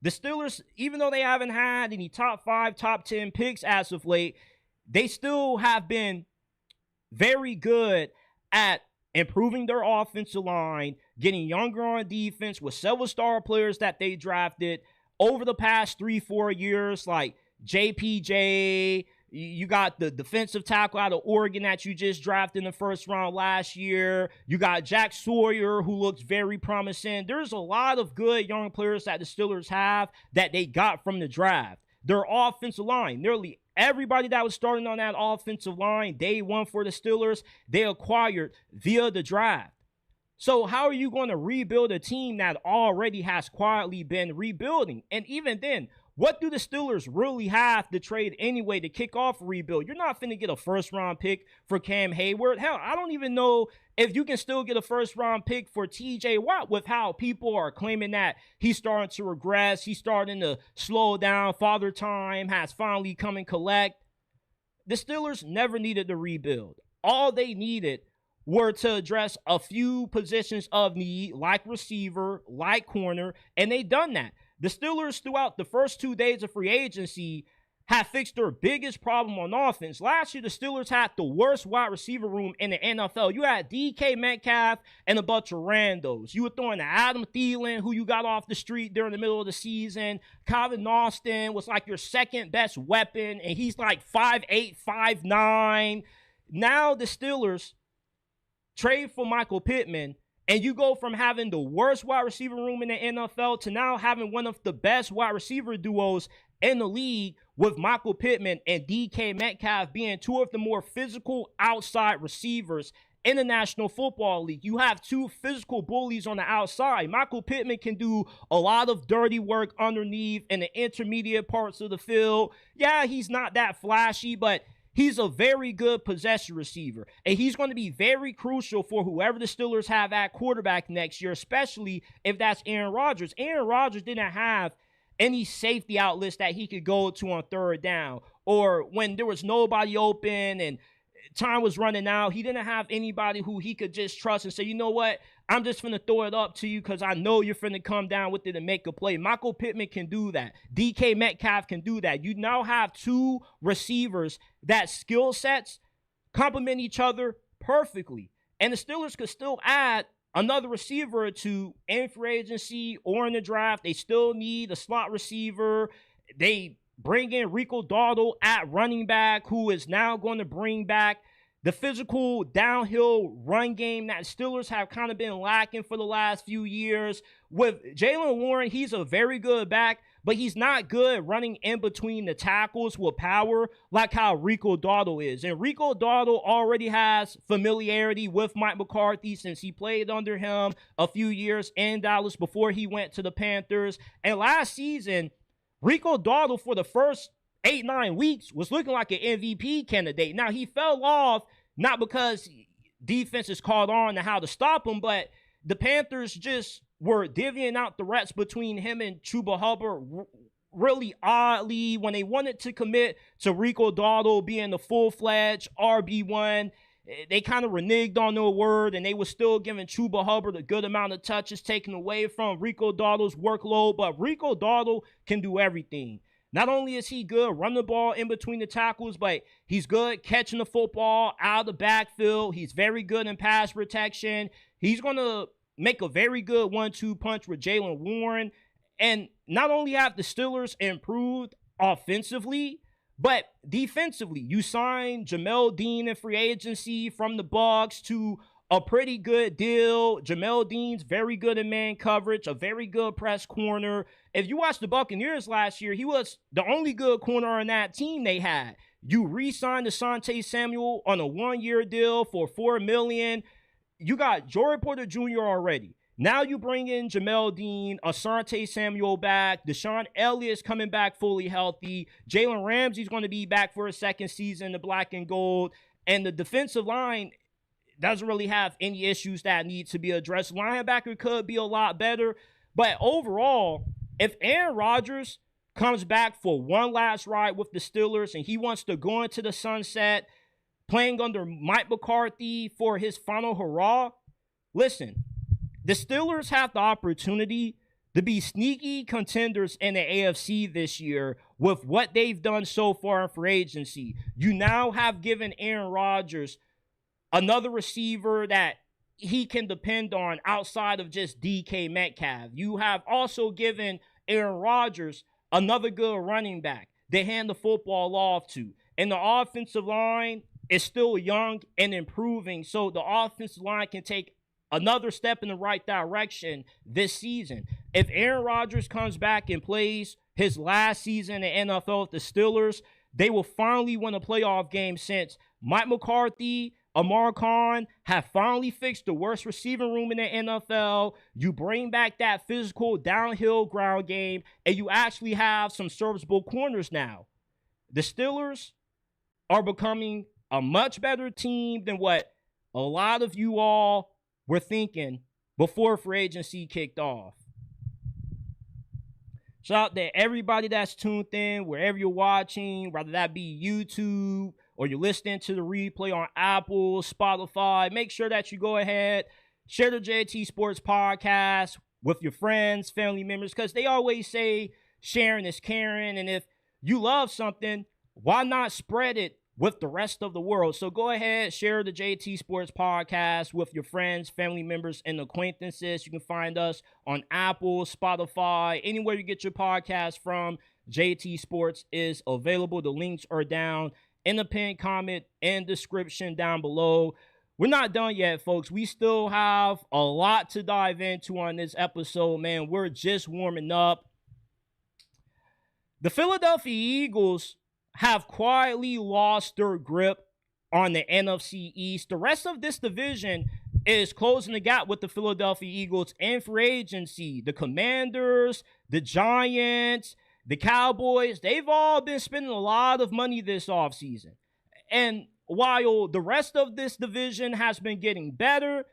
The Steelers, even though they haven't had any top 5, top 10 picks as of late, they still have been very good at improving their offensive line, getting younger on defense with several star players that they drafted over the past 3-4 years, like JPJ. You got the defensive tackle out of Oregon that you just drafted in the first round last year. You got Jack Sawyer, who looks very promising. There's a lot of good young players that the Steelers have that they got from the draft. Their offensive line, nearly everybody that was starting on that offensive line day one for the Steelers, they acquired via the draft. So how are you going to rebuild a team that already has quietly been rebuilding? And even then, what do the Steelers really have to trade anyway to kick off a rebuild? You're not finna get a first-round pick for Cam Hayward. Hell, I don't even know if you can still get a first-round pick for TJ Watt with how people are claiming that he's starting to regress. He's starting to slow down. Father Time has finally come and collect. The Steelers never needed to rebuild. All they needed were to address a few positions of need, like receiver, like corner, and they done that. The Steelers, throughout the first 2 days of free agency, have fixed their biggest problem on offense. Last year, the Steelers had the worst wide receiver room in the NFL. You had DK Metcalf and a bunch of randos. You were throwing to Adam Thielen, who you got off the street during the middle of the season. Calvin Austin was like your second best weapon, and he's like 5'8", 5'9". Now the Steelers trade for Michael Pittman, and you go from having the worst wide receiver room in the NFL to now having one of the best wide receiver duos in the league, with Michael Pittman and DK Metcalf being two of the more physical outside receivers in the National Football League. You have two physical bullies on the outside. Michael Pittman can do a lot of dirty work underneath in the intermediate parts of the field. Yeah, he's not that flashy, but he's a very good possession receiver, and he's going to be very crucial for whoever the Steelers have at quarterback next year, especially if that's Aaron Rodgers. Aaron Rodgers didn't have any safety outlets that he could go to on third down, or when there was nobody open and time was running out, he didn't have anybody who he could just trust and say, you know what, I'm just finna throw it up to you because I know you're finna come down with it and make a play. Michael Pittman can do that. DK Metcalf can do that. You now have two receivers that skill sets complement each other perfectly. And the Steelers could still add another receiver or two in free agency or in the draft. They still need a slot receiver. They bring in Rico Dowdle at running back, who is now going to bring back the physical downhill run game that Steelers have kind of been lacking for the last few years. With Jaylen Warren, he's a very good back, but he's not good running in between the tackles with power like how Rico Dowdle is. And Rico Dowdle already has familiarity with Mike McCarthy since he played under him a few years in Dallas before he went to the Panthers. And last season, Rico Dowdle, for the first 8-9 weeks, was looking like an MVP candidate. Now, he fell off, not because defenses caught on to how to stop him, but the Panthers just were divvying out the reps between him and Chuba Hubbard really oddly. When they wanted to commit to Rico Dowdle being the full-fledged RB1, they kind of reneged on their word, and they were still giving Chuba Hubbard a good amount of touches, taken away from Rico Dowdle's workload. But Rico Dowdle can do everything. Not only is he good running the ball in between the tackles, but he's good catching the football out of the backfield. He's very good in pass protection. He's going to make a very good 1-2 punch with Jaylen Warren. And not only have the Steelers improved offensively, but defensively. You signed Jamel Dean in free agency from the Bucs to a pretty good deal. Jamel Dean's very good in man coverage, a very good press corner. If you watched the Buccaneers last year, he was the only good corner on that team they had. You re-signed Asante Samuel on a 1-year deal for $4 million. You got Joey Porter Jr. already. Now you bring in Jamel Dean, Asante Samuel back, Deshaun Elliott's coming back fully healthy, Jalen Ramsey's going to be back for a second season, the black and gold, and the defensive line doesn't really have any issues that need to be addressed. Linebacker could be a lot better, but overall, if Aaron Rodgers comes back for one last ride with the Steelers and he wants to go into the sunset, playing under Mike McCarthy for his final hurrah, listen, the Steelers have the opportunity to be sneaky contenders in the AFC this year with what they've done so far in free agency. You now have given Aaron Rodgers another receiver that he can depend on outside of just DK Metcalf. You have also given Aaron Rodgers another good running back to hand the football off to. And the offensive line is still young and improving, so the offensive line can take another step in the right direction this season. If Aaron Rodgers comes back and plays his last season in the NFL with the Steelers, they will finally win a playoff game since Mike McCarthy, Amar Khan have finally fixed the worst receiving room in the NFL. You bring back that physical downhill ground game, and you actually have some serviceable corners now. The Steelers are becoming a much better team than what a lot of you all were thinking before free agency kicked off. Shout out to everybody that's tuned in, wherever you're watching, whether that be YouTube or you're listening to the replay on Apple, Spotify. Make sure that you go ahead, share the JT Sports Podcast with your friends, family members, because they always say sharing is caring. And if you love something, why not spread it with the rest of the world? So go ahead, share the JT Sports Podcast with your friends, family members, and acquaintances. You can find us on Apple, Spotify, anywhere you get your podcast from. JT Sports is available. The links are down in the pinned comment and description down below. We're not done yet, folks. We still have a lot to dive into on this episode, man. We're just warming up. The Philadelphia Eagles have quietly lost their grip on the NFC East. The rest of this division is closing the gap with the Philadelphia Eagles in free agency. The Commanders, the Giants, the Cowboys, they've all been spending a lot of money this offseason. And while the rest of this division has been getting better,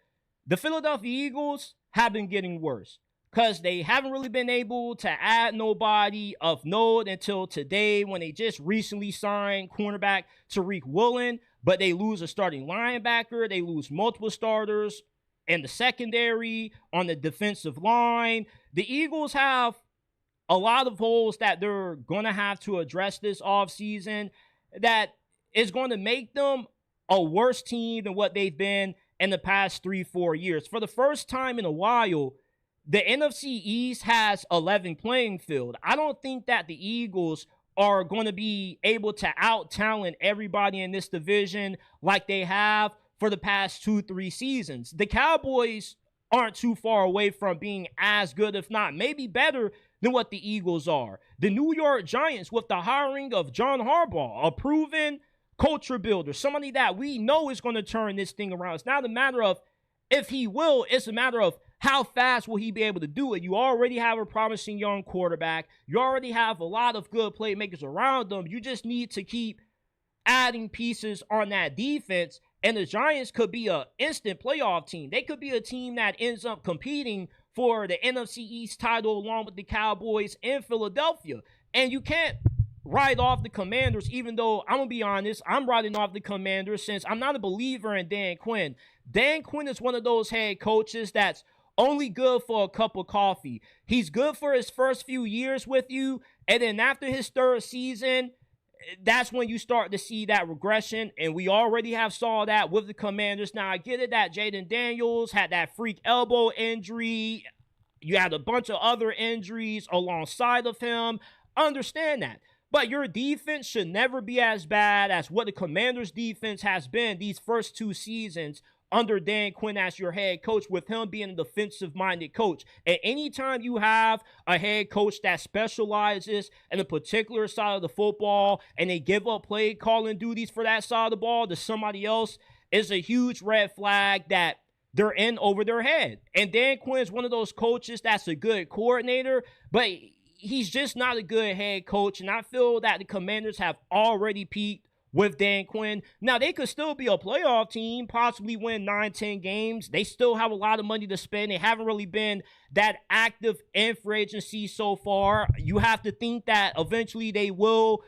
the Philadelphia Eagles have been getting worse, because they haven't really been able to add nobody of note until today, when they just recently signed cornerback Tariq Woolen, but they lose a starting linebacker. They lose multiple starters in the secondary, on the defensive line. The Eagles have a lot of holes that they're going to have to address this offseason that is going to make them a worse team than what they've been in the past 3-4 years. For the first time in a while, the NFC East has a level playing field. I don't think that the Eagles are going to be able to out-talent everybody in this division like they have for the past 2-3 seasons. The Cowboys aren't too far away from being as good, if not maybe better, than what the Eagles are. The New York Giants, with the hiring of John Harbaugh, a proven culture builder, somebody that we know is going to turn this thing around. It's not a matter of if he will, it's a matter of how fast will he be able to do it. You already have a promising young quarterback. You already have a lot of good playmakers around them. You just need to keep adding pieces on that defense, and the Giants could be an instant playoff team. They could be a team that ends up competing for the NFC East title along with the Cowboys in Philadelphia. And you can't write off the Commanders, even though I'm going to be honest, I'm writing off the Commanders since I'm not a believer in Dan Quinn. Dan Quinn is one of those head coaches that's only good for a cup of coffee. He's good for his first few years with you, and then after his third season, that's when you start to see that regression, and we already have saw that with the Commanders. Now, I get it that Jaden Daniels had that freak elbow injury. You had a bunch of other injuries alongside of him. I understand that. But your defense should never be as bad as what the Commanders' defense has been these first 2 seasons under Dan Quinn as your head coach, with him being a defensive-minded coach. And anytime you have a head coach that specializes in a particular side of the football and they give up play calling duties for that side of the ball to somebody else, is a huge red flag that they're in over their head. And Dan Quinn's one of those coaches that's a good coordinator, but he's just not a good head coach. And I feel that the Commanders have already peaked with Dan Quinn. Now, they could still be a playoff team, possibly win 9-10 games. They still have a lot of money to spend. They haven't really been that active in free agency so far. You have to think that eventually they will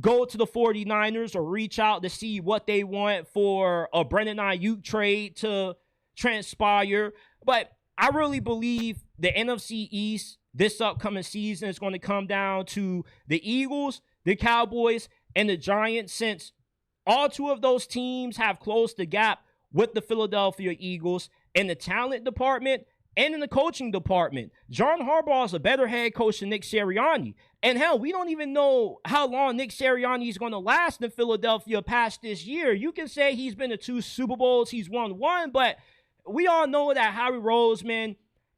go to the 49ers or reach out to see what they want for a Brandon Ayuk trade to transpire. But I really believe the NFC East this upcoming season is going to come down to the Eagles, the Cowboys, and the Giants, since all two of those teams have closed the gap with the Philadelphia Eagles in the talent department and in the coaching department. John Harbaugh is a better head coach than Nick Sirianni. And hell, we don't even know how long Nick Sirianni is going to last in Philadelphia past this year. You can say he's been to 2 Super Bowls, he's won 1, but we all know that Howie Roseman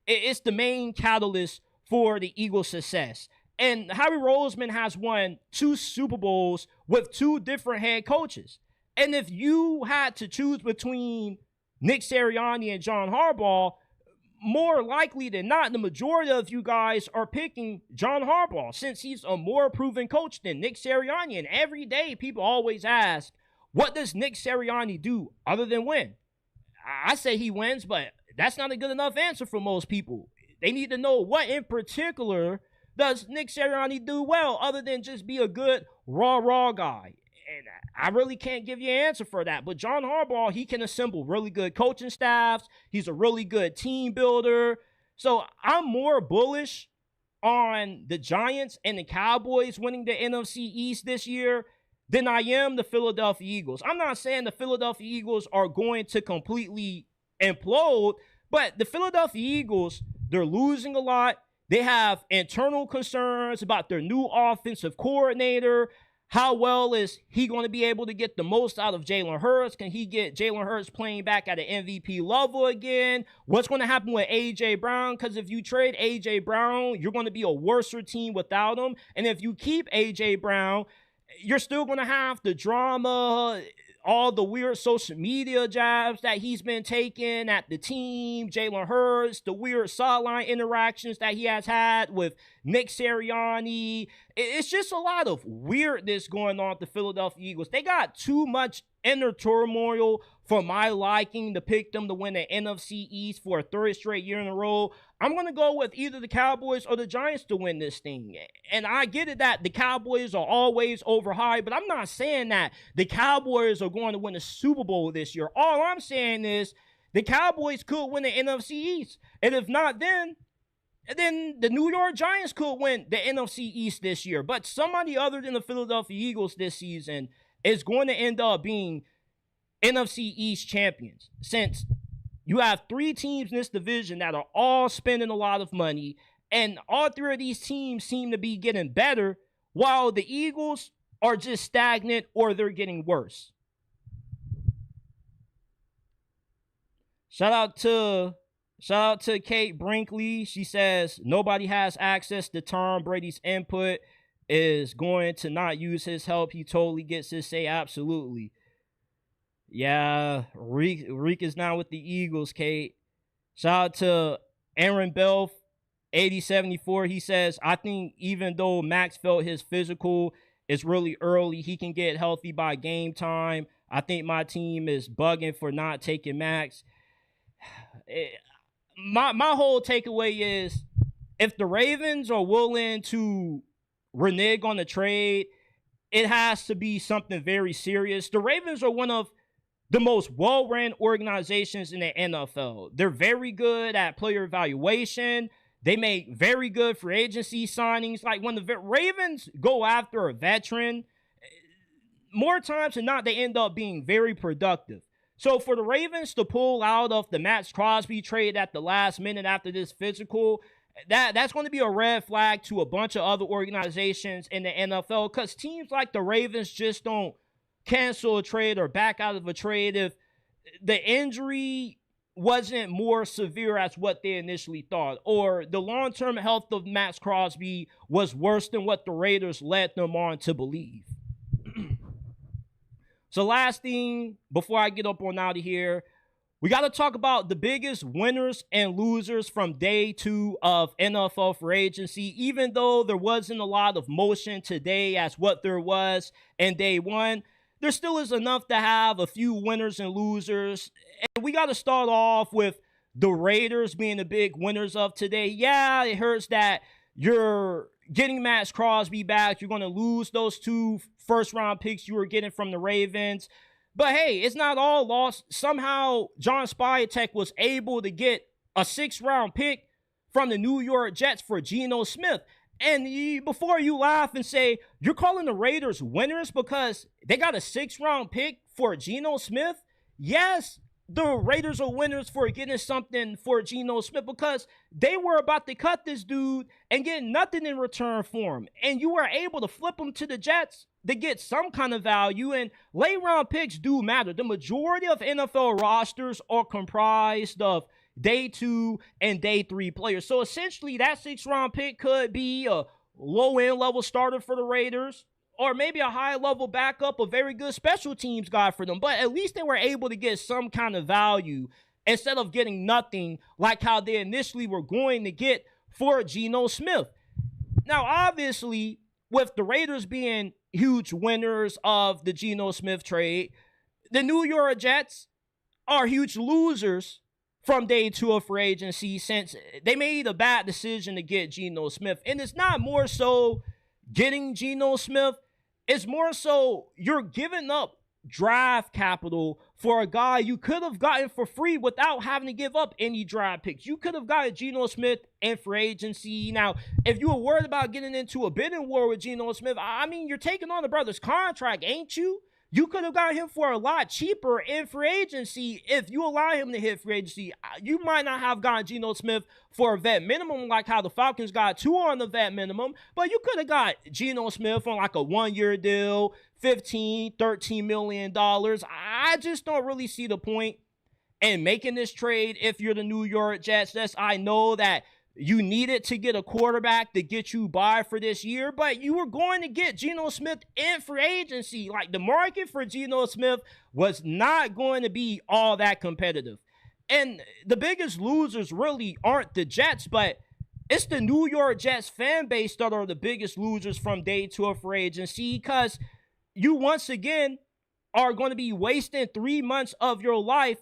is the main catalyst for the Eagles' success. And Howie Roseman has won 2 Super Bowls with 2 different head coaches. And if you had to choose between Nick Sirianni and John Harbaugh, more likely than not, the majority of you guys are picking John Harbaugh, since he's a more proven coach than Nick Sirianni. And every day people always ask, what does Nick Sirianni do other than win? I say he wins, but that's not a good enough answer for most people. They need to know what in particular does Nick Sirianni do well other than just be a good raw guy. And I really can't give you an answer for that. But John Harbaugh, he can assemble really good coaching staffs. He's a really good team builder. So I'm more bullish on the Giants and the Cowboys winning the NFC East this year than I am the Philadelphia Eagles. I'm not saying the Philadelphia Eagles are going to completely implode, but the Philadelphia Eagles, they're losing a lot. They have internal concerns about their new offensive coordinator. How well is he going to be able to get the most out of Jalen Hurts? Can he get Jalen Hurts playing back at an MVP level again? What's going to happen with A.J. Brown? Because if you trade A.J. Brown, you're going to be a worser team without him. And if you keep A.J. Brown, you're still going to have the drama, all the weird social media jabs that he's been taking at the team, Jalen Hurts, the weird sideline interactions that he has had with Nick Sirianni. It's just a lot of weirdness going on at the Philadelphia Eagles. They got too much inner turmoil for my liking to pick them to win the NFC East for a 3rd straight year in a row. I'm going to go with either the Cowboys or the Giants to win this thing. And I get it that the Cowboys are always overhyped, but I'm not saying that the Cowboys are going to win the Super Bowl this year. All I'm saying is the Cowboys could win the NFC East. And if not, then the New York Giants could win the NFC East this year. But somebody other than the Philadelphia Eagles this season is going to end up being NFC East champions, since you have 3 teams in this division that are all spending a lot of money, and all 3 of these teams seem to be getting better, while the Eagles are just stagnant or they're getting worse. Shout out to Kate Brinkley. She says nobody has access to Tom Brady's input, is going to not use his help. He totally gets his say. Absolutely. Yeah, Reek is now with the Eagles, Kate. Shout out to Aaron Belf, 8074. He says, I think even though Max felt his physical is really early, he can get healthy by game time. I think my team is bugging for not taking Max. My whole takeaway is, if the Ravens are willing to renege on the trade, it has to be something very serious. The Ravens are one of the most well-ran organizations in the NFL. They're very good at player evaluation. They make very good free agency signings. Like, when the Ravens go after a veteran, more times than not, they end up being very productive. So for the Ravens to pull out of the Maxx Crosby trade at the last minute after this physical, that's going to be a red flag to a bunch of other organizations in the NFL, because teams like the Ravens just don't cancel a trade or back out of a trade if the injury wasn't more severe as what they initially thought, or the long-term health of Maxx Crosby was worse than what the Raiders led them on to believe. So last thing before I get up on out of here, We got to talk about the biggest winners and losers from day 2 of NFL free agency. Even though there wasn't a lot of motion today as what there was in day 1, there still is enough to have a few winners and losers. And we got to start off with the Raiders being the big winners of today. Yeah, it hurts that you're getting Maxx Crosby back. You're going to lose those 2 first-round picks you were getting from the Ravens. But hey, it's not all lost. Somehow, John Spyatek was able to get a 6th-round pick from the New York Jets for Geno Smith. And before you laugh and say, you're calling the Raiders winners because they got a 6th-round pick for Geno Smith? Yes, the Raiders are winners for getting something for Geno Smith because they were about to cut this dude and get nothing in return for him. And you were able to flip him to the Jets to get some kind of value. And late round picks do matter. The majority of NFL rosters are comprised of day 2 and day 3 players. So essentially that 6th-round pick could be a low-end level starter for the Raiders, or maybe a high-level backup, a very good special teams guy for them. But at least they were able to get some kind of value instead of getting nothing like how they initially were going to get for Geno Smith. Now, obviously, with the Raiders being huge winners of the Geno Smith trade, the New York Jets are huge losers from day 2 of free agency since they made a bad decision to get Geno Smith. And it's not more so getting Geno Smith, it's more so you're giving up draft capital for a guy you could have gotten for free without having to give up any draft picks. You could have gotten Geno Smith in free agency. Now, if you were worried about getting into a bidding war with Geno Smith, I mean, you're taking on the brother's contract, ain't you? You could have got him for a lot cheaper in free agency. If you allow him to hit free agency, you might not have gotten Geno Smith for a vet minimum like how the Falcons got 2 on the vet minimum, but you could have got Geno Smith on like a 1-year deal, $15, $13 million. I just don't really see the point in making this trade if you're the New York Jets. Yes, I know that you needed to get a quarterback to get you by for this year, but you were going to get Geno Smith in free agency. Like, the market for Geno Smith was not going to be all that competitive. And the biggest losers really aren't the Jets, but it's the New York Jets fan base that are the biggest losers from day 2 of free agency, because you once again are going to be wasting 3 months of your life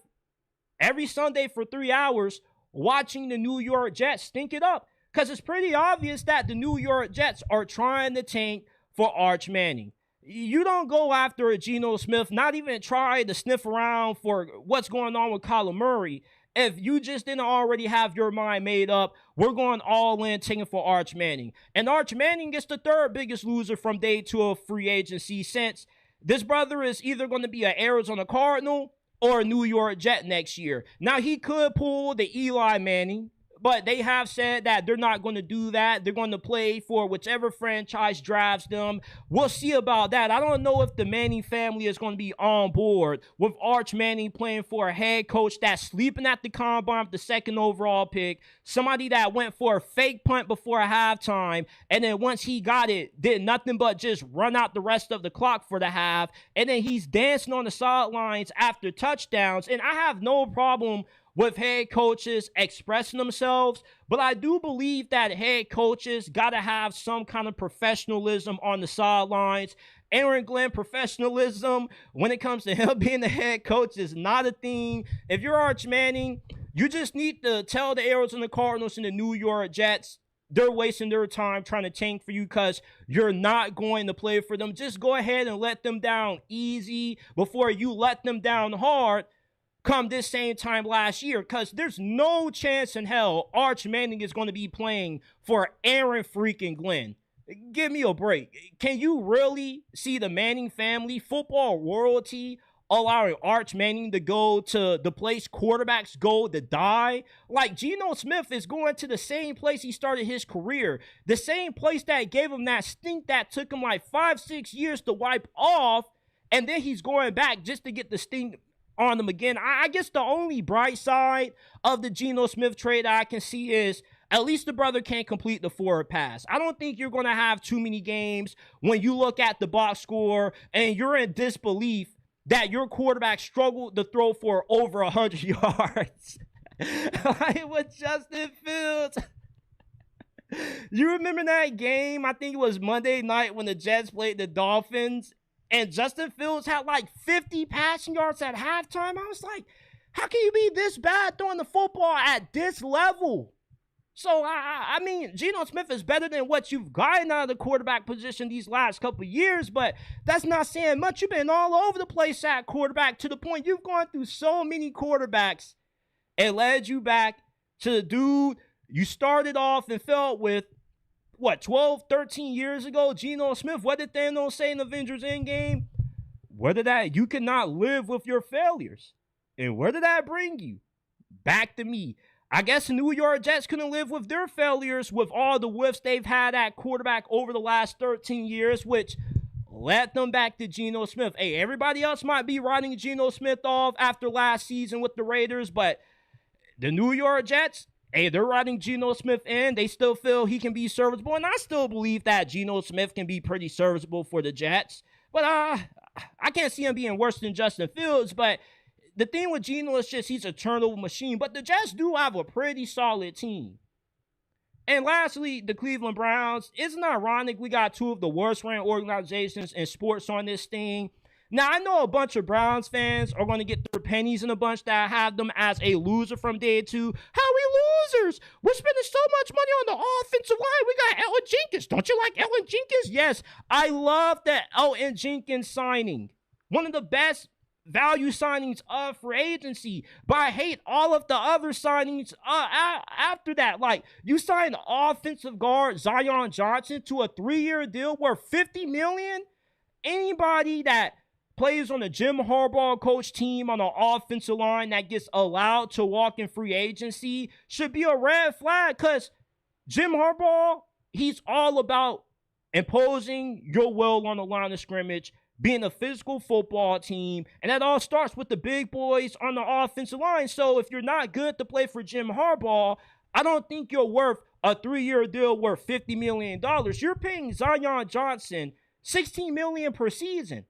every Sunday for 3 hours watching the New York Jets stink it up. Because it's pretty obvious that the New York Jets are trying to tank for Arch Manning. You don't go after a Geno Smith, not even try to sniff around for what's going on with Kyler Murray. If you just didn't already have your mind made up, we're going all in tanking for Arch Manning. And Arch Manning is the 3rd biggest loser from day 2 of free agency, since this brother is either going to be an Arizona Cardinal or a New York Jet next year. Now, he could pull the Eli Manning, but they have said that they're not going to do that. They're going to play for whichever franchise drafts them. We'll see about that. I don't know if the Manning family is going to be on board with Arch Manning playing for a head coach that's sleeping at the combine with the 2nd overall pick, somebody that went for a fake punt before halftime, and then once he got it, did nothing but just run out the rest of the clock for the half, and then he's dancing on the sidelines after touchdowns. And I have no problem with head coaches expressing themselves, but I do believe that head coaches got to have some kind of professionalism on the sidelines. Aaron Glenn professionalism, when it comes to him being the head coach, is not a thing. If you're Arch Manning, you just need to tell the Arizona Cardinals and the New York Jets they're wasting their time trying to tank for you because you're not going to play for them. Just go ahead and let them down easy before you let them down hard come this same time last year, because there's no chance in hell Arch Manning is going to be playing for Aaron freaking Glenn. Give me a break. Can you really see the Manning family, football royalty, allowing Arch Manning to go to the place quarterbacks go to die? Like, Geno Smith is going to the same place he started his career, the same place that gave him that stink that took him like 5-6 years to wipe off, and then he's going back just to get the stink on them again. I guess the only bright side of the Geno Smith trade I can see is at least the brother can't complete the forward pass. I don't think you're going to have too many games when you look at the box score and you're in disbelief that your quarterback struggled to throw for over 100 yards. Like with Justin Fields. You remember that game? I think it was Monday night when the Jets played the Dolphins, and Justin Fields had like 50 passing yards at halftime. I was like, how can you be this bad throwing the football at this level? So, I mean, Geno Smith is better than what you've gotten out of the quarterback position these last couple of years, but that's not saying much. You've been all over the place at quarterback to the point you've gone through so many quarterbacks. It led you back to the dude you started off and felt with, 12, 13 years ago, Geno Smith. What did Thanos say in Avengers Endgame? Whether that you cannot live with your failures. And where did that bring you? Back to me. I guess the New York Jets couldn't live with their failures with all the whiffs they've had at quarterback over the last 13 years, which led them back to Geno Smith. Hey, everybody else might be writing Geno Smith off after last season with the Raiders, but the New York Jets, hey, they're writing Geno Smith in. They still feel he can be serviceable, and I still believe that Geno Smith can be pretty serviceable for the Jets. But I can't see him being worse than Justin Fields, but the thing with Geno is just he's a turnover machine. But the Jets do have a pretty solid team. And lastly, the Cleveland Browns. Isn't it ironic we got two of the worst-ranked organizations in sports on this thing? Now, I know a bunch of Browns fans are going to get their pennies in a bunch that have them as a loser from day two. How are we losers? We're spending so much money on the offensive line. We got Elgin Jenkins. Don't you like Elgin Jenkins? Yes, I love that Elgin Jenkins signing. One of the best value signings of free agency, but I hate all of the other signings after that. Like, you signed offensive guard Zion Johnson to a 3-year deal worth $50 million. Anybody that plays on the Jim Harbaugh coach team on the offensive line that gets allowed to walk in free agency should be a red flag, because Jim Harbaugh, he's all about imposing your will on the line of scrimmage, being a physical football team, and that all starts with the big boys on the offensive line. So if you're not good to play for Jim Harbaugh, I don't think you're worth a 3-year deal worth $50 million. You're paying Zion Johnson $16 million per season.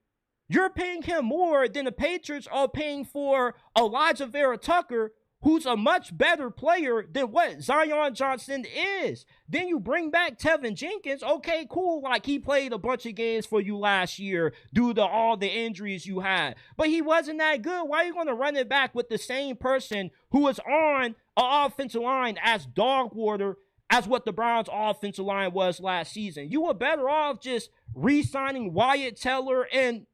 You're paying him more than the Patriots are paying for Alijah Vera-Tucker, who's a much better player than what Zion Johnson is. Then you bring back Tevin Jenkins. Okay, cool. Like, he played a bunch of games for you last year due to all the injuries you had. But he wasn't that good. Why are you going to run it back with the same person who was on an offensive line as dog water as what the Browns' offensive line was last season? You were better off just re-signing Wyatt Teller and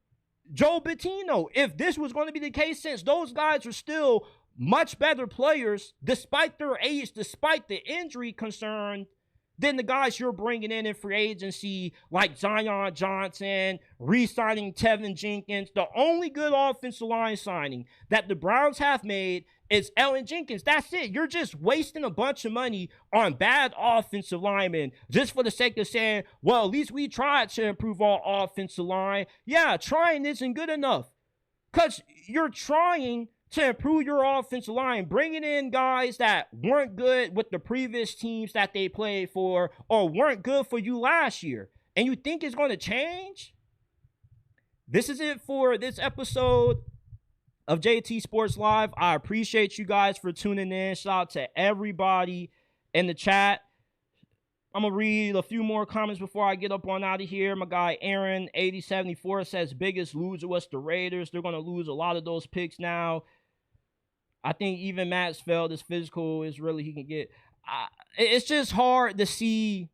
Joe Bettino. If this was going to be the case, since those guys are still much better players, despite their age, despite the injury concern, than the guys you're bringing in free agency, like Zion Johnson, re-signing Tevin Jenkins. The only good offensive line signing that the Browns have made is Elgin Jenkins. That's it. You're just wasting a bunch of money on bad offensive linemen just for the sake of saying, well, at least we tried to improve our offensive line. Yeah, trying isn't good enough, because you're trying to improve your offensive line, bringing in guys that weren't good with the previous teams that they played for or weren't good for you last year, and you think it's going to change? This is it for this episode of JT Sports Live. I appreciate you guys for tuning in. Shout out to everybody in the chat. I'm going to read a few more comments before I get up on out of here. My guy Aaron 8074 says biggest loser was the Raiders. They're going to lose a lot of those picks now. I think even Matt's felt as physical as really he can get. It's just hard to see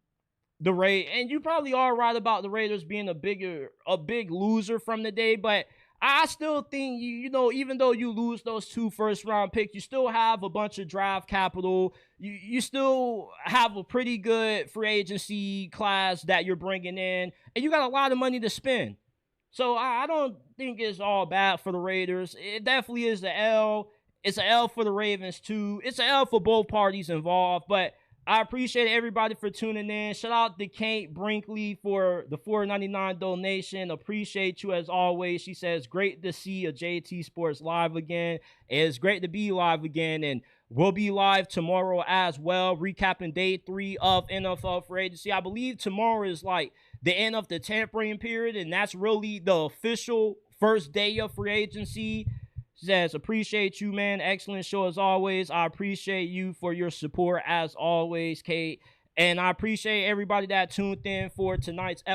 the Raiders, and you probably are right about the Raiders being a big loser from the day, but I still think, even though you lose those 2 first-round picks, you still have a bunch of draft capital. You still have a pretty good free agency class that you're bringing in, and you got a lot of money to spend. So I don't think it's all bad for the Raiders. It definitely is an L. It's an L for the Ravens, too. It's an L for both parties involved, but I appreciate everybody for tuning in. Shout out to Kate Brinkley for the $4.99 donation. Appreciate you as always. She says, great to see a JT Sports live again. It's great to be live again, and we'll be live tomorrow as well, recapping day 3 of NFL free agency. I believe tomorrow is like the end of the tampering period, and that's really the official first day of free agency. Says, appreciate you, man. Excellent show as always. I appreciate you for your support as always, Kate. And I appreciate everybody that tuned in for tonight's episode.